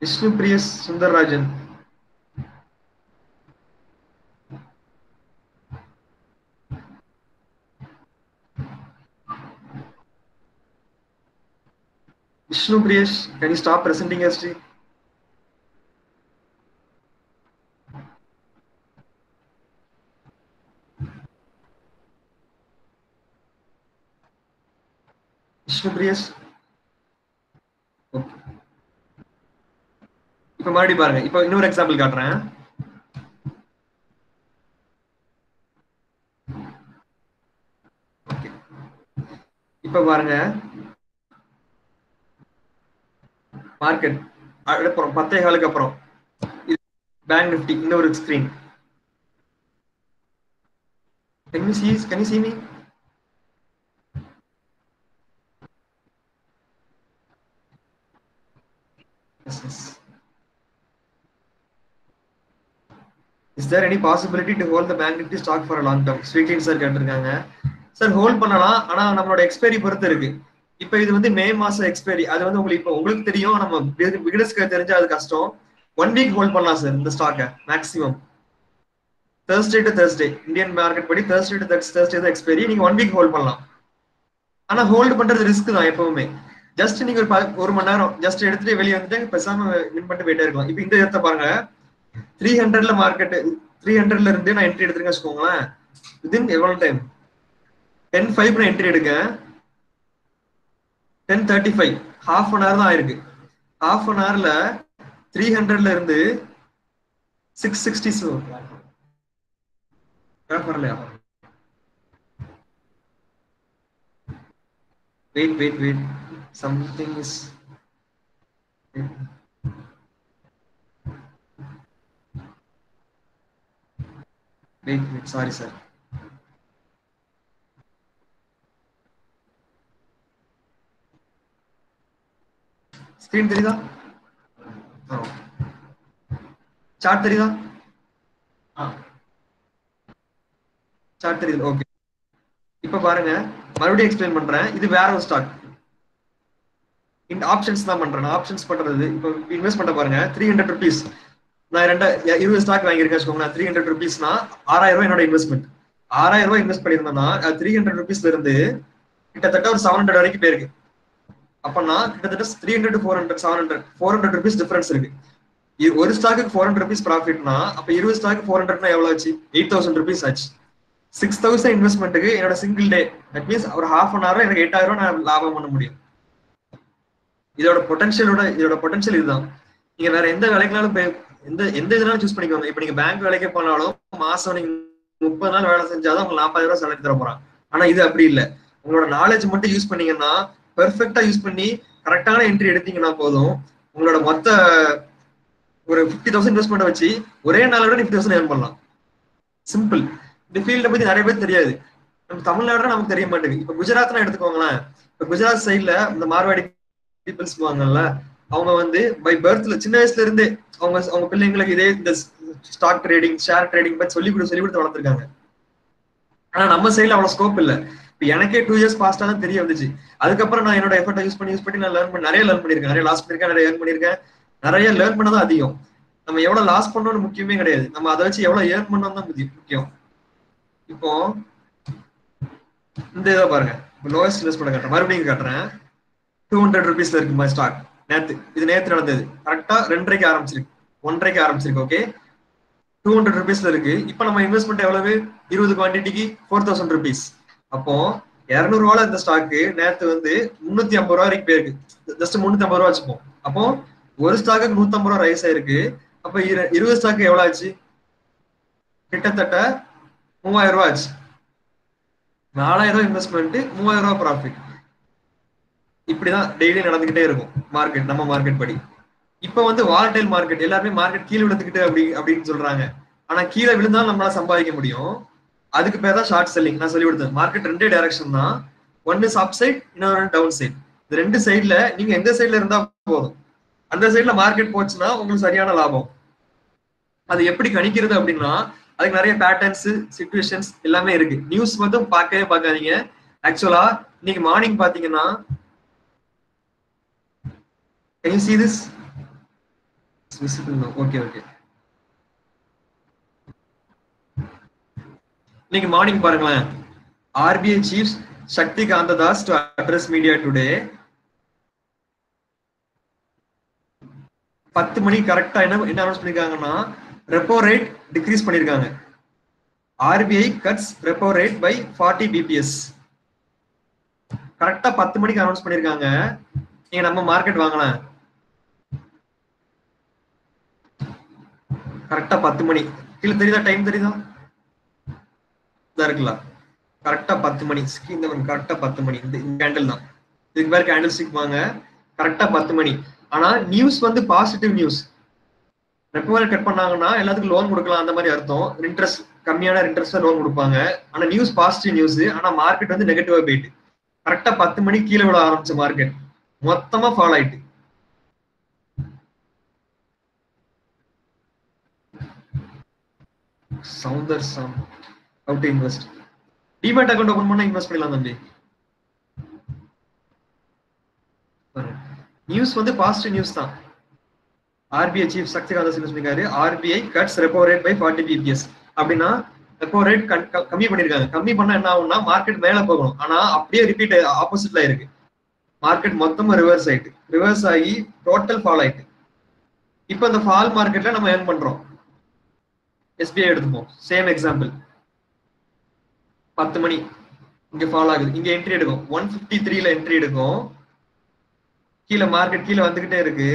Vishnu Priyesh Sundarrajan, Vishnu Priyesh, can you stop presenting history? Vishnu Priyesh, okay. இப்ப மறுபடியும் பாருங்க, இப்ப இன்னொரு எக்ஸாம்பிள் காட்டுறேன். இப்ப பாருங்க, மார்க்கெட் அப்புறம் 10:15 அப்புறம் பேங்க் நிஃப்டி இன்னொரு screen. Can you see me? Yes. Is there any possibility to hold the bank nifty stock for a long term? Sweetin sir கேட்டிருக்காங்க. சார் ஹோல்ட் பண்ணலாம், ஆனா நம்மளோட எக்ஸ்பைரி பொறுத்து இருக்கு. இப்ப இது வந்து மே மாசம் எக்ஸ்பைரி, அது வந்து உங்களுக்கு தெரியும், நம்ம பிகினர்ஸ்க்கு தெரிஞ்சா அது கஷ்டம். 1 வீக் ஹோல்ட் பண்ணலாம் சார் இந்த ஸ்டாக்கை maximum. Thursday to Thursday Indian market படி Thursday to Thursday தான் எக்ஸ்பைரி. நீங்க 1 வீக் ஹோல்ட் பண்ணலாம். ஆனா ஹோல்ட் பண்றது ரிஸ்க் தான் எப்பவுமே. ஜஸ்ட் நீங்க ஒரு மணி நேரம் ஜஸ்ட் எடுத்துட்டு வெளியே வந்துட்டு பேசாம வின் பண்ணிட்டு போயிட்டே இருக்கலாம். இப்ப இந்த இடத்த பாருங்க, 300ல மார்க்கெட் 300ல இருந்து நான் என்ட்ரி எடுத்துருக்கேன் வச்சுக்கோங்களேன். வித்தின் எவ்வளவு டைம்? 10:05 நான் என்ட்ரி எடுக்க 10:35 ஹாஃப் அன் ஹவர் தான் ஆயிருக்கு. ஹாஃப் அன் ஹவர்ல 300ல இருந்து 660 வரலையா? Wait. Something is. Wait. Sorry, sir. Screen தெரியுதா? சார்ட் தெரியுதா? சார்ட் தெரியுது. ஓகே. இப்ப பாருங்க, மறுபடியும் எக்ஸ்பிளைன் பண்றேன். இது வேற ஒரு ஸ்டாக். இந்த ஆப்ஷன்ஸ் தான் பண்றேன். ஆப்ஷன்ஸ் பண்றது இப்போ இன்வெஸ்ட் பண்ண பாருங்க, 300 ருபீஸ். நான் 20 ஸ்டாக் வாங்கியிருக்கேன் வச்சுக்கோங்களேன். 300 ருபீஸ்னா 6000 ரூபாய் என்னோட இன்வெஸ்ட்மெண்ட். 6000 ரூபாய் இன்வெஸ்ட் பண்ணியிருந்தேன்னா 300 ருபீஸ்ல இருந்து கிட்டத்தட்ட ஒரு 700 வரைக்கும் போயிருக்கு. அப்பனா கிட்டத்தட்ட 300 to 400 700 400 ருபீஸ் டிஃபரன்ஸ் இருக்கு. ஒரு ஸ்டாக்கு 400 ருபீஸ் ப்ராஃபிட்னா அப்ப 20 ஸ்டாக்கு 400னா எவ்வளவு ஆச்சு? 8000 ருபீஸ் ஆச்சு. 6000 இன்வெஸ்ட்மெண்ட்டுக்கு என்னோட சிங்கிள் டே, தட் மீன்ஸ் ஒரு ஹாஃப் அன் ஹவர் எனக்கு 8000 ரூபாய் நான் லாபம் பண்ண முடியும். இதோட பொட்டன்ஷியல் இதுதான். நீங்க வேற எந்த வேலைக்குனாலும் எந்த இதனாலும் சூஸ் பண்ணிக்கோங்க. இப்ப நீங்க பேங்க் வேலைக்கு போனாலும் மாசம் நீங்க 30 நாள் வேலை செஞ்சாதான் உங்களுக்கு 40,000 ரூபாய் சேலரி தர போறான். ஆனா இது அப்படி இல்லை. உங்களோட நாலேஜ் மட்டும் யூஸ் பண்ணீங்கன்னா, பெர்ஃபெக்டா யூஸ் பண்ணி கரெக்டான என்ட்ரி எடுத்தீங்கன்னா போதும், உங்களோட மொத்த ஒரு 50,000 இன்வெஸ்ட்மெண்ட் வச்சு ஒரே நாளோட 50,000 ஏர்ன் பண்ணலாம். சிம்பிள். இந்த ஃபீல்ட பத்தி நிறைய பேர் தெரியாது. நம்ம தமிழ்நாடு நமக்கு தெரிய மாட்டேங்குது. இப்ப குஜராத்னா எடுத்துக்கோங்களேன். இப்ப குஜராத் சைட்ல இந்த மார்வாடி பீப்புள்ஸ் வாங்கல்ல, அவங்க வந்து பை பர்த்ல சின்ன வயசுல இருந்தே அவங்க பிள்ளைங்களுக்கு இதே இந்த ஸ்டாக் ட்ரேடிங், ஷேர் ட்ரேடிங் பத்தி சொல்லி கொடுத்து வளர்த்துருக்காங்க. ஆனா நம்ம சைட்ல அவ்வளவு ஸ்கோப் இல்ல. இப்ப எனக்கே 2 இயர்ஸ் பாஸ்டா தான் தெரிய வந்துச்சு. அதுக்கப்புறம் நான் என்னோட எஃபர்ட்டை யூஸ் பண்ணி நான் நிறைய லேர்ன் பண்ணிருக்கேன். நிறைய லாஸ் பண்ணிருக்கேன், நிறைய ஏர்ன் பண்ணிருக்கேன். நிறைய லேர்ன் பண்ணதான் அதிகம். நம்ம எவ்வளவு லாஸ் பண்ணோம்னு முக்கியமே கிடையாது. நம்ம அதை வச்சு எவ்வளவு ஏர்ன் பண்ணோம் தான் முக்கியம். இப்போ இந்த இதை பாருங்க, லோயஸ்ட் இன்வெஸ்ட்மெண்ட் காட்டுறேன், மறுபடியும் காட்டுறேன். 200 ருபீஸ்ல இருக்கு மை ஸ்டாக். நேத்து நடந்தது. கரெக்டா 2:30க்கு ஆரம்பிச்சிருக்கு, 1:30க்கு ஆரம்பிச்சிருக்கு. ஓகே, 200 ருபீஸ்ல இருக்கு. இப்ப நம்ம இன்வெஸ்ட்மெண்ட் எவ்வளவு? 20 குவான்டிட்டிக்கு 4000 ருபீஸ். அப்போ 200 ரூபாய் இந்த ஸ்டாக்கு நேத்து வந்து 350 ரூபாய் வரைக்கும் போயிருக்கு. ஜஸ்ட் 350 ரூபாய் வச்சுப்போம். அப்போ ஒரு ஸ்டாக்கு 150 ரூபாய் ரைஸ் ஆயிருக்கு. அப்ப 20 ஸ்டாக்கு எவ்வளவு ஆச்சு? கிட்டத்தட்ட 3000 ரூபாய் ஆச்சு. 4000 இன்வெஸ்ட்மெண்ட், 3000 ரூபாய் ப்ராஃபிட். இப்படிதான் டெய்லி நடந்துகிட்டே இருக்கும் மார்க்கெட், நம்ம மார்க்கெட் படி. இப்ப வந்து வாலடைல் மார்க்கெட், எல்லாருமே மார்க்கெட் கீழே விழுந்துக்கிட்டு அப்படின்னு சொல்றாங்க. ஆனா கீழே விழுந்தாலும் நம்மளால சம்பாதிக்க முடியும். அதுக்கு பேர் தான் ஷார்ட் செல்லிங். நான் சொல்லி கொடுத்தேன், மார்க்கெட் ரெண்டே டைரக்ஷன் தான், ஒன்னு அப் சைட், இன்னொரு டவுன் சைட். இந்த ரெண்டு சைட்ல நீங்க எந்த சைட்ல இருந்தா போதும், அந்த சைட்ல மார்க்கெட் போச்சுன்னா உங்களுக்கு சரியான லாபம். அது எப்படி கணிக்கிறது அப்படின்னா, அதுக்கு நிறைய பேட்டர்ன்ஸ், சிச்சுவேஷன்ஸ் எல்லாமே இருக்கு. நியூஸ் மட்டும் பார்க்கவே பார்க்காதீங்க. ஆக்சுவலா இன்னைக்கு மார்னிங் பாத்தீங்கன்னா, can you see this? It's visible now. Okay. இன்னைக்கு மார்னிங் பாருங்களேன், RBI சீஃப் சக்தி காந்த Das to address media today. 10 மணி கரெக்டா என்ன அனௌன்ஸ் பண்ணிருக்காங்கன்னா, ரெப்போ ரேட் டிக்ரீஸ் பண்ணிருக்காங்க. RBI cuts repo rate by 40 bps. கரெக்டா 10 மணிக்கு அனௌன்ஸ் பண்ணிருக்காங்க. நீங்க நம்ம மார்க்கெட் வாங்கலாம். கரெக்டா 10 மணி கீழ தெரியுதா, டைம் தெரியுதா, இதா இருக்குல்ல, கரெக்டா 10 மணி ஸ்கிரீன் தான், கரெக்டா 10 மணி. இந்த கேண்டில் தான், இதுக்கு பேர் கேண்டில் ஸ்டிக் வாங்க. கரெக்டா 10 மணி. ஆனா நியூஸ் வந்து positive news. Repo rate cut பண்ணாங்கன்னா எல்லாத்துக்கும் லோன் கொடுக்கலாம், அந்த மாதிரி அர்த்தம். இன்ட்ரெஸ்ட் கம்மியான இன்ட்ரெஸ்ட் லோன் கொடுப்பாங்க. ஆனா நியூஸ் பாசிட்டிவ் நியூஸ். ஆனா மார்க்கெட் வந்து நெகட்டிவா போயிட்டு கரெக்டா 10 மணிக்கு கீழே விட ஆரம்பிச்ச மார்க்கெட் மொத்தமா ஃபால் ஆயிட்டு. சவுந்தர் சாம் how to invest. Demat account open பண்ணா இன்வெஸ்ட் பண்ணலாம் தம்பி. நியூஸ் வந்து பாசிட்டிவ் நியூஸ் தான். RBI சீஃப் சக்தி காந்த தாஸ் சொல்லிருக்காரு, RBI cuts repo rate by 40 bps. அப்படின்னா ரெப்போ ரேட் கம்மி பண்ணிருக்காங்க. கம்மி பண்ணா என்ன ஆகும்னா மார்க்கெட் மேல போகணும். ஆனா அப்படியே ரிப்பீட் ஆப்போசிட்ல இருக்கு. மார்க்கெட் மொத்தமா ரிவர்ஸ் ஆயிட்டு, ரிவர்ஸ் ஆகி டோட்டல் ஃபால் ஆயிட்டு. இப்ப இந்த ஃபால் மார்க்கெட்ல நம்ம ஏர்ன் பண்றோம். SBI எடுத்துப்போம், சேம் எக்ஸாம்பிள். 10 மணி இங்க ஃபால் ஆகுது, இங்க என்ட்ரி எடுக்கும். 153ல என்ட்ரி எடுக்கும். கீழே மார்க்கெட் கீழே வந்துகிட்டே இருக்கு.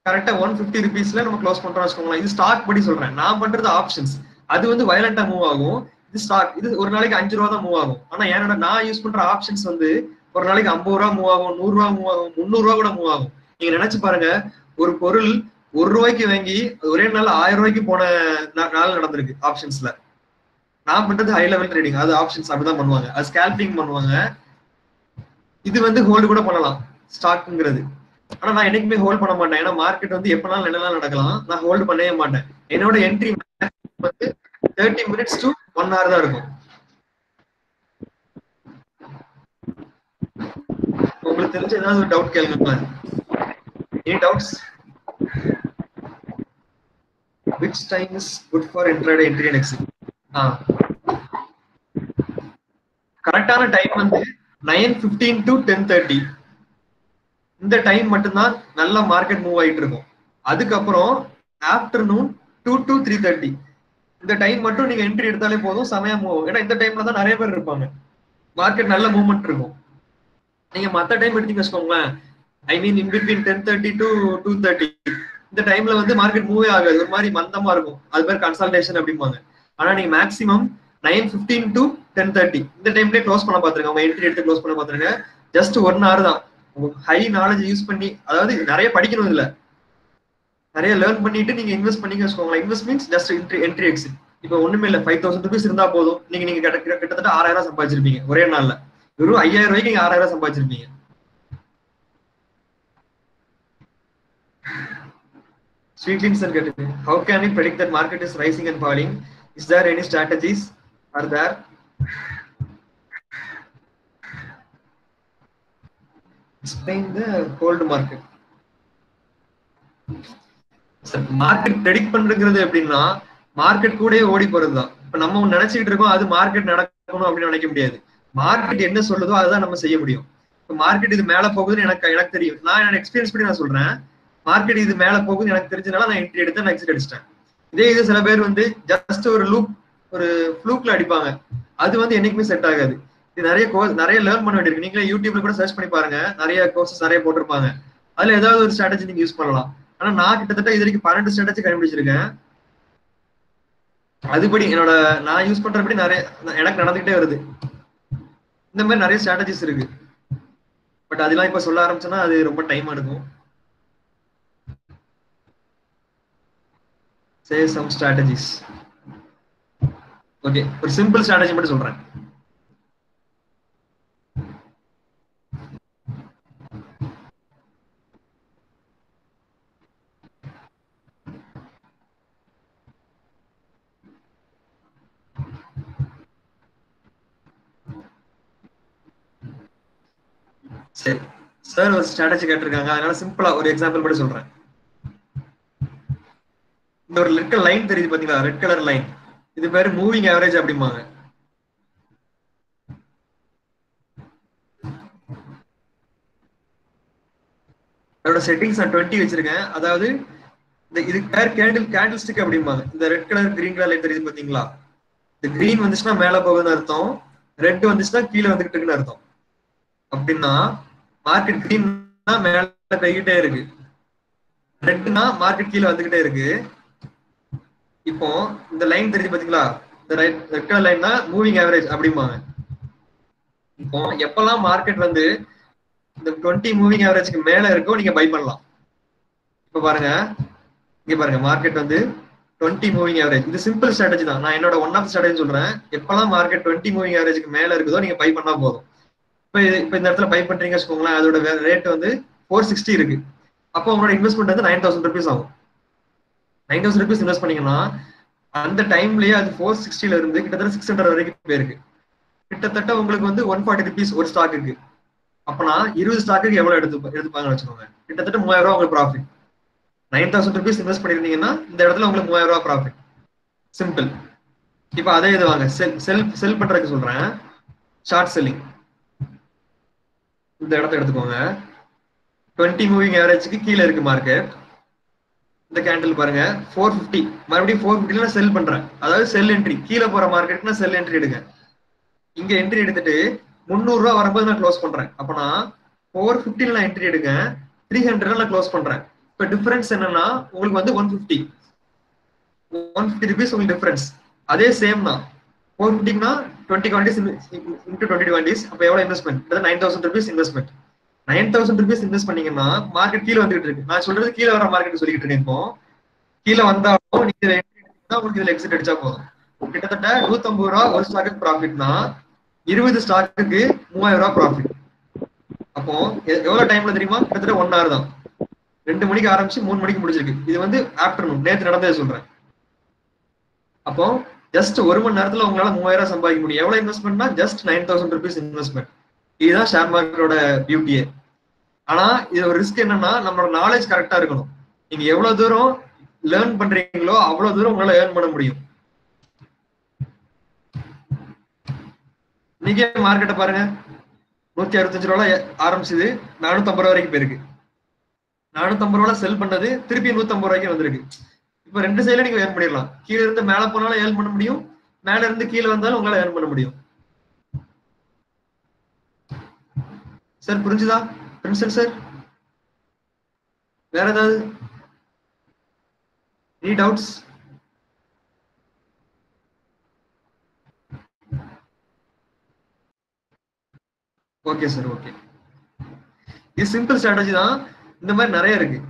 கரெக்டா 150 ருபீஸ்ல நம்ம க்ளோஸ் பண்றோம் வச்சுக்கோங்களேன். இது ஸ்டாக் படி சொல்றேன், நான் பண்றது ஆப்ஷன்ஸ். அது வந்து வயலண்டா மூவ் ஆகும். இது ஸ்டாக், இது ஒரு நாளைக்கு 5 ரூபா தான் மூவ் ஆகும். ஆனா என்னோட நான் யூஸ் பண்ற ஆப்ஷன்ஸ் வந்து ஒரு நாளைக்கு 50 ரூபா மூவ் ஆகும், 100 ரூபா மூவ் ஆகும், 300 ரூபா கூட மூவ் ஆகும். நீங்க நினைச்சு பாருங்க, ஒரு பொருள் 1 ரூபாய்க்கு வாங்கி ஒரே நாள் 1000 ரூபாய்க்கு போன நாள் நடந்திருக்கு ஆப்ஷன்ஸ்ல. நான் பண்றது ஹை லெவல் ட்ரேடிங், அது ஆப்ஷன்ஸ் அப்படிதான் பண்ணுவாங்க, அது ஸ்கேல்பிங் பண்ணுவாங்க. இது வந்து ஹோல்டு கூட பண்ணலாம் ஸ்டாக்ங்கிறது. ஆனா நான் என்னைக்குமே ஹோல்ட் பண்ண மாட்டேன். ஏன்னா மார்க்கெட் வந்து எப்பனாலும் என்னெல்லாம் நடக்கலாம், நான் ஹோல்டு பண்ணவே மாட்டேன். என்னோட என்ட்ரி வந்து 30 minutes to 1 hour தான் இருக்கும். உங்களுக்கு தெரிஞ்ச ஏதாவது ஒரு டவுட் கேளுங்க. Any doubts? Which time is good for intraday entry and exit? கரெக்டான டைம் வந்து 9:15 to 10:30. இந்த டைம் மட்டும்தான் நல்ல மார்க்கெட் மூவ் ஆயிட்டு இருக்கும். அதுக்கப்புறம் ஆஃப்டர்நூன் 2 to 3:30 இந்த டைம் மட்டும் நீங்க என்ட்ரி எடுத்தாலே போதும், செமையா மூவ் ஆகும். ஏன்னா இந்த டைம்ல தான் நிறைய பேர் இருப்பாங்க, மார்க்கெட் நல்ல மூவ்மெண்ட் இருக்கும். நீங்க மத்த டைம் எடுத்தீங்க வச்சுக்கோங்களேன், ஐ மீன் இன் பிட்வீன் 10:30 to 2:30 இந்த டைம்ல வந்து மார்க்கெட் மூவே ஆகாது, ஒரு மாதிரி மந்தமா இருக்கும். அது பேர் கன்சல்டேஷன் அப்படிம்பாங்க. ஆனா நீங்க மேக்ஸிமம் 9:15 to 10:30 இந்த டைம்லயே க்ளோஸ் பண்ண பாத்துருங்க. உங்க என்ட்ரி எடுத்து க்ளோஸ் பண்ண பாத்துருங்க. ஜஸ்ட் 1 hour தான். ஹை நாலேஜ் யூஸ் பண்ணி, அதாவது நிறைய படிக்கணும், இதுல நிறைய லேர்ன் பண்ணிட்டு நீங்க இன்வெஸ்ட் பண்ணி வச்சுக்கோங்களேன். Invest means just entry exit. இப்போ ஒண்ணுமே இல்ல, 5000 ருபீஸ் இருந்தா போதும், நீங்க கிட்டத்தட்ட 6000 சம்பாதிச்சிருப்பீங்க ஒரே நாள்ல. வெறும் 5000 ரூபாய்க்கு நீங்க 6000 சம்பாதிச்சிருப்பீங்க. Sweetlin sir, how can we predict that market is rising and falling? Is there any strategies are there? Explain the cold market. Market predict பண்றது எப்படின்னா, மார்க்கெட் கூட ஓடி போறதுதான். இப்ப நம்ம நினைச்சிட்டு இருக்கோம் அது மார்க்கெட் நடக்கணும் அப்படின்னு நினைக்க முடியாது. மார்க்கெட் என்ன சொல்லுதோ அதுதான் நம்ம செய்ய முடியும். இப்ப மார்க்கெட் இது மேல போகுதுன்னு எனக்கு தெரியும், நான் என்னோட எக்ஸ்பீரியன்ஸ் படி நான் சொல்றேன். மார்க்கெட் இது மேல போகுதுன்னு எனக்கு தெரிஞ்சனால நான் என்ட்ரி எடுத்தேன், நான் எக்ஸிட் அடிச்சிட்டேன். இதே இது சில பேர் வந்து ஜஸ்ட் ஒரு ஃப்ளூக்ல அடிப்பாங்க, அது வந்து என்னைக்குமே செட் ஆகாது. இது நிறைய லேர்ன் பண்ண வேண்டியிருக்கு. நீங்களே யூடியூப்ல கூட சர்ச் பண்ணி பாருங்க, நிறைய கோர்சஸ் நிறைய போட்டிருப்பாங்க. அதுல ஏதாவது ஒரு ஸ்ட்ராட்டஜி நீங்க யூஸ் பண்ணலாம். ஆனா நான் கிட்டத்தட்ட இது வரைக்கும் 12 ஸ்ட்ராட்டஜி கண்டுபிடிச்சிருக்கேன். அதுபடி நான் யூஸ் பண்றபடி நிறைய எனக்கு நடந்துகிட்டே வருது. இந்த மாதிரி நிறைய ஸ்ட்ராட்டஜிஸ் இருக்கு. பட் அதெல்லாம் இப்ப சொல்ல ஆரம்பிச்சோன்னா அது ரொம்ப டைம் எடுக்கும். Say some strategies. ஓகே, ஒரு சிம்பிள் ஸ்ட்ராட்டஜி மட்டும் சொல்றேன். சரி சார், ஒரு ஸ்ட்ராட்டஜி கேட்டிருக்காங்க, அதனால சிம்பிளா ஒரு எக்ஸாம்பிள் மட்டும் சொல்றேன். இந்த ஒரு ரெட் லைன் தெரியுது பாத்தீங்களா, ரெட் கலர் லைன், இது பேரு மூவிங் ஆவரேஜ் அப்படிம்பாங்க. அதோட செட்டிங்ஸ் நான் 20 வச்சிருக்கேன். அதாவது இந்த இதுக்கு பேர் கேண்டில் ஸ்டிக் அப்படிம்பாங்க. இந்த red colour green colour line தெரியுது பாத்தீங்களா, இந்த கிரீன் வந்துச்சுன்னா மேல போகுதுன்னு அர்த்தம், ரெட் வந்துச்சுன்னா கீழே வந்துகிட்டு இருக்குன்னு அர்த்தம். அப்படின்னா மார்க்கெட் கிரீன்னா மேல போய்கிட்டே இருக்கு, ரெட்னா மார்க்கெட் கீழே வந்துகிட்டே இருக்கு. இப்போ இந்த லைன் தெரியுது பாத்தீங்களா, இந்த ரெட் கலர் லைன் தான் மூவிங் ஆவரேஜ் அப்படிம்பாங்க. இப்போ எப்பெல்லாம் மார்க்கெட் வந்து இந்த 20 மூவிங் ஆவரேஜ்க்கு மேல இருக்கோ நீங்க பை பண்ணலாம். இப்ப பாருங்க, இங்க பாருங்க, மார்க்கெட் வந்து 20 மூவிங் ஆவரேஜ், இது சிம்பிள் ஸ்ட்ராட்டஜி தான். நான் என்னோட ஒன் ஆஃப் ஸ்ட்ராட்டஜி சொல்றேன். எப்பெல்லாம் மார்க்கெட் 20 மூவிங் ஆவரேஜ்க்கு மேல இருக்குதோ நீங்க பை பண்ணா போதும். இப்ப இந்த இடத்துல பை பண்றீங்க வச்சுக்கோங்களேன், அதோட ரேட் வந்து 460 இருக்கு. அப்போ உங்களோட இன்வெஸ்ட்மெண்ட் வந்து 9000 rupees ஆகும். 9000 rupees இன்வெஸ்ட் பண்ணீங்கன்னா அந்த டைம்லயே அது 460ல இருந்து கிட்டத்தட்ட 600 வரைக்கும் போயிருக்கு. கிட்டத்தட்ட உங்களுக்கு வந்து 140 rupees ஒரு ஸ்டாக்குக்கு. அப்பனா 20 ஸ்டாக்குக்கு எவ்வளவு எடுத்துப்பாங்கன்னு வச்சுக்கோங்க, கிட்டத்தட்ட 3000 ரூபாய் உங்களுக்கு ப்ராஃபிட். 9000 rupees இன்வெஸ்ட் பண்ணிருந்தீங்கன்னா இந்த இடத்துல உங்களுக்கு 3000 ரூபாய் ப்ராஃபிட். சிம்பிள். இப்ப அதே இது வாங்க, செல் பண்றதுக்கு சொல்றேன். ஷார்ட் செல்லிங், இந்த இடத்த எடுத்துக்கோங்க. 20 மூவிங் ஆவரேஜ்க்கு கீழே இருக்கு மார்க்கெட். இந்த கேண்டில் பாருங்க 450, மறுபடியும் 450ல செல் பண்றேன். அதாவது செல் என்ட்ரி, கீழே போற மார்க்கெட்னா செல் என்ட்ரி எடுங்க. இங்க என்ட்ரி எடுத்துட்டு 300 ரூபாய் வரும்போது நான் க்ளோஸ் பண்றேன். அப்பனா 450ல நான் என்ட்ரி எடுங்க, 300ல நான் க்ளோஸ் பண்றேன். இப்ப டிஃபரன்ஸ் என்னன்னா உங்களுக்கு வந்து 150 rupees உங்களுக்கு டிஃபரன்ஸ். அதே சேம் தான், 450னா 20 குவான்டிட்டிஸ் இன்டு 20 குவான்டிட்டிஸ். அப்ப எவ்வளவு investment? 9000 rupees investment. 9000 rupees invest பண்ணீங்கன்னா மார்க்கெட் கீழே வந்துகிட்டு இருக்கு. நான் சொல்றது கீழே வர மார்க்கெட் சொல்லிட்டு இருக்கேன். இப்போ கீழே வந்தாலும் நீங்க உங்களுக்கு இதுல எக்ஸிட் அடிச்சா போதும். கிட்டத்தட்ட 150 ரூபாய் ஒரு ஸ்டாக்கு ப்ராஃபிட்னா 20 ஸ்டாக்குக்கு 3000 ரூபாய் ப்ராஃபிட். அப்போ எவ்வளவு டைம்ல தெரியுமா? கிட்டத்தட்ட 1 hour தான். 2 மணிக்கு ஆரம்பிச்சு 3 மணிக்கு முடிச்சிருக்கு. இது வந்து ஆஃப்டர்நூன், நேற்று நடந்ததை சொல்றேன். அப்போ ஜஸ்ட் 1 மணி நேரத்துல உங்களால 3000 ரூபாய் சம்பாதிக்க முடியும். எவ்வளவு இன்வெஸ்ட்மெண்ட்னா ஜஸ்ட் 9000 rupees இன்வெஸ்ட்மெண்ட். இதுதான் ஷேர் மார்க்கெட்டோட பியூட்டியே. ஆனா இது ஒரு ரிஸ்க் என்னன்னா நம்மளோட நாலேஜ் கரெக்டா இருக்கணும். நீங்க எவ்வளவு தூரம் லேர்ன் பண்றீங்களோ அவ்வளவு தூரம் உங்களால ஏர்ன் பண்ண முடியும். இன்னைக்கே மார்க்கெட்டை பாருங்க, 165 ரூபாய் ஆரம்பிச்சது 450 ரூபாய் வரைக்கும் போயிருக்கு. 450 ரூபாய் செல் பண்ணது திருப்பி 150 ரூபாய்க்கு வந்திருக்கு. இப்ப ரெண்டு சைடுல நீங்க ஏர்ன் பண்ணிடலாம். கீழே இருந்து மேல போனாலும் ஏர்ன் பண்ண முடியும், மேல இருந்து கீழே வந்தாலும் உங்களால ஏர்ன் பண்ண முடியும். சார் புரிஞ்சுதா பிரின்சல் சார்? வேற ஏதாவது any doubts? Okay sir, okay. இது சிம்பிள் ஸ்ட்ராட்டஜி தான், இந்த மாதிரி நிறைய இருக்கு.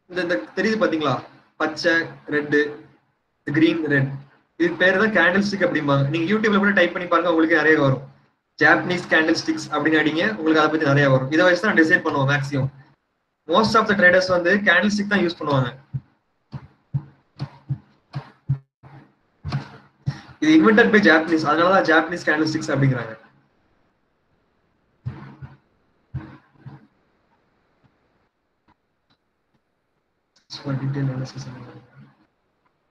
இந்த தெரியுது பாத்தீங்களா, பச்சை ரெட், கிரீன் ரெட், இது பேர் தான் கேண்டில் ஸ்டிக் அப்படிம்பாங்க. நீங்க யூடியூப்ல கூட டைப் பண்ணி பாருங்க, உங்களுக்கு நிறைய வரும். ஜாப்பனீஸ் கேண்டில் ஸ்டிக்ஸ் அப்படின்னு அடிங்க, உங்களுக்கு அதை பத்தி நிறைய வரும். இதை வச்சு தான் டிசைட் பண்ணுவோம். Maximum most of the traders வந்து கேண்டில் ஸ்டிக் தான் யூஸ் பண்ணுவாங்க. இது இன்வென்டட் பை ஜாப்பனீஸ், அதனாலதான் ஜாப்பனீஸ் கேண்டில் ஸ்டிக்ஸ் அப்படிங்கிறாங்க.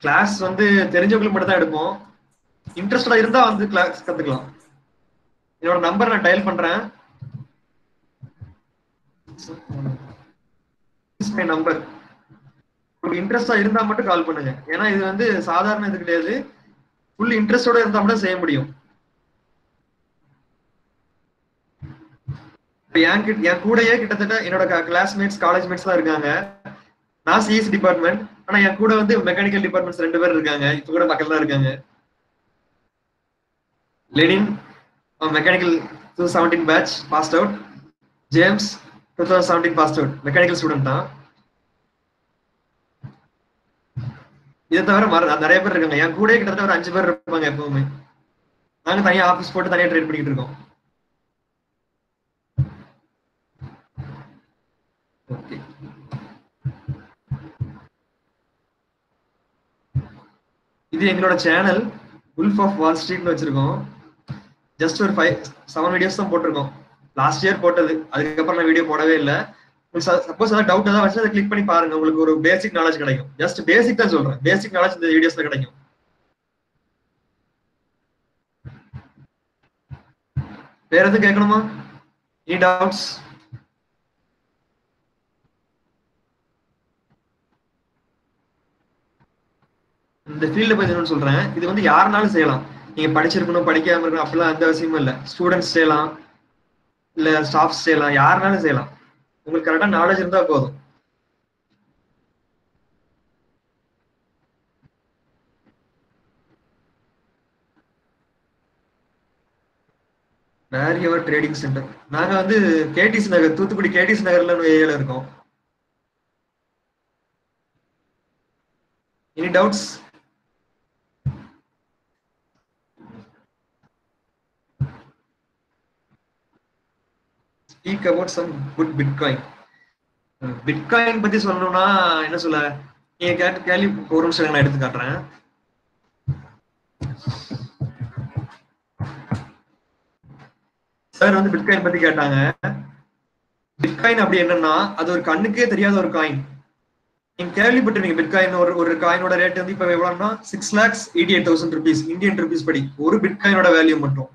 கிளாஸ் வந்து தெரிஞ்சவங்களுக்கு மட்டும் தான் எடுப்போம். இன்ட்ரெஸ்டா இருந்தா வந்து கிளாஸ் கத்துக்கலாம். என்னோட நம்பர் நான் டயல் பண்றேன். நம்பர் உங்களுக்கு இன்ட்ரெஸ்டா இருந்தா மட்டும் கால் பண்ணுங்க. ஏன்னா இது வந்து சாதாரண இது கிடையாது, ஃபுல் இன்ட்ரெஸ்டோட இருந்தா மட்டும் செய்ய முடியும். என் கூடயே கிட்டத்தட்ட என்னோட கிளாஸ்மேட்ஸ், காலேஜ் மேட்ஸ் தான் இருக்காங்க. நான் சிஎஸ் டிபார்ட்மெண்ட், ஆனா என் கூட வந்து மெக்கானிக்கல் டிபார்ட்மெண்ட்ஸ் 2 பேர் இருக்காங்க. இப்ப கூட பக்கத்துல தான் இருக்காங்க. Lenin mechanical 2017 batch passed out. James 2017 passed out, mechanical student தான். இதை தவிர நிறைய பேர் இருக்காங்க. என் கூட கிட்டத்தட்ட ஒரு 5 பேர் இருப்பாங்க எப்பவுமே. நாங்க தனியா ஆபீஸ் போட்டு தனியா ட்ரேட் பண்ணிட்டு இருக்கோம். ஓகே, இது எங்களோட சேனல் உல்ஃப் ஆஃப் வால் ஸ்ட்ரீட்னு வச்சிருக்கோம். ஜஸ்ட் ஒரு 5-7 வீடியோஸ் தான் போட்டிருக்கோம். லாஸ்ட் இயர் போட்டது, அதுக்கப்புறம் நான் வீடியோ போடவே இல்லை. சப்போஸ் ஏதாவது டவுட் ஏதாவது வச்சு அதை கிளிக் பண்ணி பாருங்க, உங்களுக்கு ஒரு பேசிக் நாலேஜ் கிடைக்கும். ஜஸ்ட் பேசிக் தான் சொல்றேன், பேசிக் நாலேஜ் இந்த வீடியோஸ்ல கிடைக்கும். வேற எதுவும் கேட்கணுமா? Any doubts? இந்த ஃபீல்ட பத்தி என்ன சொல்றேன், இது வந்து யாருனாலும் செய்யலாம். நீங்க படிச்சிருக்கணும் படிக்காம இருக்கணும் அப்படிலாம் எந்த அவசியமும் இல்லை. ஸ்டூடெண்ட்ஸ் செய்யலாம், இல்ல ஸ்டாஃப்ஸ் செய்யலாம், யாருனாலும் செய்யலாம். உங்களுக்கு கரெக்டா நாலேஜ் இருந்தா போதும். Where your trading center? நாங்க வந்து கேடிசி நகர், தூத்துக்குடி கேடிசி நகர்ல ஏரியால இருக்கோம். Any doubts? Speak about some good bitcoin. Bitcoin பத்தி சொல்லணும்னா என்ன சொல்ல, நீங்க கேள்வி ஒரு நிமிஷம் நான் எடுத்து காட்டுறேன். சார் வந்து பிட்காயின் பத்தி கேட்டாங்க. பிட்காயின் அப்படி என்னன்னா, அது ஒரு கண்ணுக்கே தெரியாத ஒரு காயின். நீங்க கேள்விப்பட்டிருக்கீங்க பிட்காயின் ஒரு காயினோட ரேட் வந்து இப்ப எவ்வளவுன்னா 6,88,000 rupees இந்தியன் ருபீஸ் படி ஒரு பிட்காயினோட வேல்யூ மட்டும்.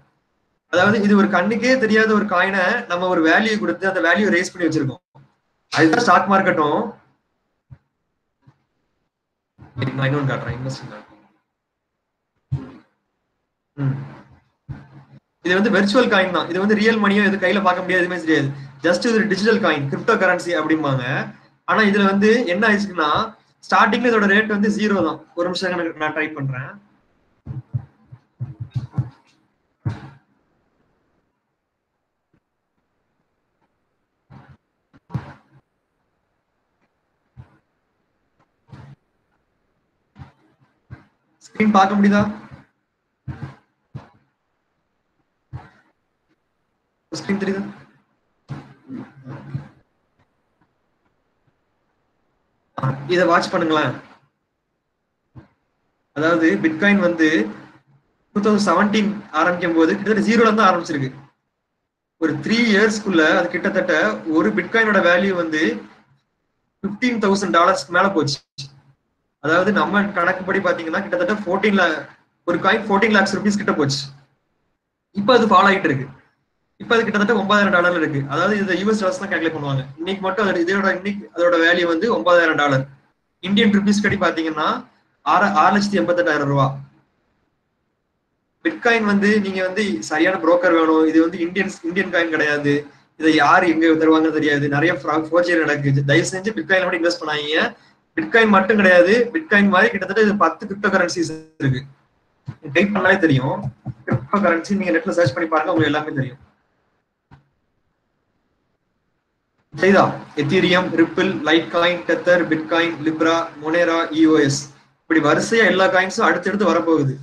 அதாவது இது ஒரு கண்ணுக்கே தெரியாத ஒரு காயினை நம்ம ஒரு வேல்யூ கொடுத்து அந்த வேல்யூ ரேஸ் பண்ணி வச்சிருக்கோம். அதுதான் ஸ்டாக் மார்க்கெட்டும். நான் இன்னொன்று காட்டுறேன், இன்வெஸ்டிங். இது வந்து வெர்ச்சுவல் காயின் தான். இது வந்து ரியல் மணியோ இது கையில பார்க்க முடியாது, எதுவுமே தெரியாது. ஜஸ்ட் இது டிஜிட்டல் காயின், கிரிப்டோ கரன்சி அப்படிம்பாங்க. ஆனா இதுல வந்து என்ன ஆயிடுச்சுன்னா, ஸ்டார்டிங்ல இதோட ரேட் வந்து 0 தான். ஒரு நிமிஷம் நான் ட்ரை பண்றேன். ஸ்கிரீன் பார்க்க முடியுதா? ஸ்கிரீன் தெரியுதா? இதை வாட்ச் பண்ணுங்களேன். அதாவது பிட்காயின் வந்து 2017 ஆரம்பிக்கும் போது கிட்டத்தட்ட 0ல இருந்து ஆரம்பிச்சிருக்கு. ஒரு 3 இயர்ஸ்க்குள்ள அது கிட்டத்தட்ட ஒரு பிட்காயினோட வேல்யூ வந்து $15,000 மேல போச்சு. அதாவது நம்ம கணக்குப்படி பாத்தீங்கன்னா கிட்டத்தட்ட 14 ஒரு காயின் 14 lakhs rupees கிட்ட போச்சு. இப்ப அது ஃபாலோ ஆகிட்டு இருக்கு. இப்ப அது கிட்டத்தட்ட $9,000 இருக்கு. அதாவது இந்த US டாலர்ஸ் தான் கால்குலேட் பண்ணுவாங்க. இன்னைக்கு மட்டும் அதோட வேல்யூ வந்து $9,000. இந்தியன் ருபீஸ் கடி பாத்தீங்கன்னா 6,88,000 ரூபாய். பிட்காயின் வந்து நீங்க வந்து சரியான புரோக்கர் வேணும். இது வந்து இந்தியன் காயின் கிடையாது. இதை யாரு எங்க தருவாங்கன்னு தெரியாது. நிறைய ஃபோர்ஜரி நடக்குது. தயவு செஞ்சு பிட்காயின் மட்டும் இன்வெஸ்ட் பண்ணாதீங்க. பிட்காயின் மட்டும் கிடையாது, பிட்காயின் மாதிரி கிட்டத்தட்ட இது 10 கிரிப்டோ கரன்சிஸ் இருக்கு. டைப் பண்ணாலே தெரியும். கிரிப்டோ கரன்சி நீங்க நெட்ல சர்ச் பண்ணி பாருங்க, உங்களுக்கு எல்லாமே தெரியும். செய்தா Ethereum, ripple, light coin, tether, bitcoin, Libre, மொனேரா, EOS, இப்படி வரிசையா எல்லா காயின்ஸும் அடுத்தடுத்து வரப்போகுது.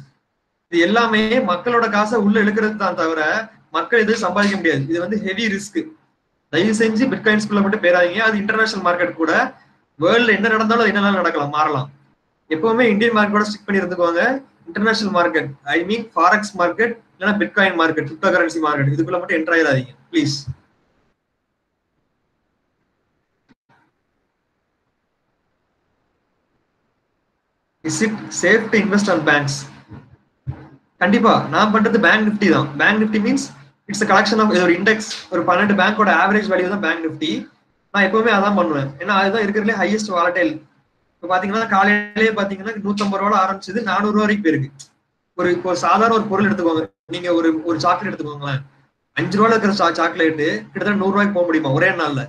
இது எல்லாமே மக்களோட காசை உள்ள இழுக்கிறது தான் தவிர மக்கள் எதுவும் சம்பாதிக்க முடியாது. இது வந்து ஹெவி ரிஸ்க். தயவு செஞ்சு பிட்காயின்ஸ்குள்ள மட்டும் பேராதீங்க. அது இன்டர்நேஷனல் மார்க்கெட் கூட. வேர்ல்ட்ல என்ன நடந்தாலும் அது என்னெல்லாம் நடக்கலாம், மாறலாம். எப்பவுமே இந்தியன் மார்க்கெட்டோட ஸ்டிக் பண்ணி இருந்துக்குவாங்க. International market, I mean forex market, இல்லைன்னா bitcoin market, crypto currency market, இதுக்குள்ள மட்டும் என்டர் ஆயிடாதீங்க please. Is it safe to invest on banks? கண்டிப்பா. நான் பண்றது பேங்க் நிஃப்டி தான். Bank Nifty means it's collection of ஒரு இண்டெக்ஸ். ஒரு 12 பேங்கோட ஆவரேஜ் வேல்யூ தான் பேங்க் நிஃப்டி. நான் எப்பவுமே அதான் பண்ணுவேன். ஏன்னா அதுதான் இருக்கிறதுலே ஹையஸ்ட் வாலடைல். இப்போ பாத்தீங்கன்னா காலையிலேயே பாத்தீங்கன்னா 150 ரூபாய் ஆரம்பிச்சது 400 ரூபாய் வரைக்கும் போயிருக்கு. இப்போ சாதாரண ஒரு பொருள் எடுத்துக்கோங்க. நீங்க ஒரு சாக்லேட் எடுத்துக்கோங்களேன். 5 ரூபாய் இருக்கிற சாக்லேட்டு கிட்டத்தட்ட 100 ரூபாய்க்கு போக முடியுமா ஒரே நாள்ல?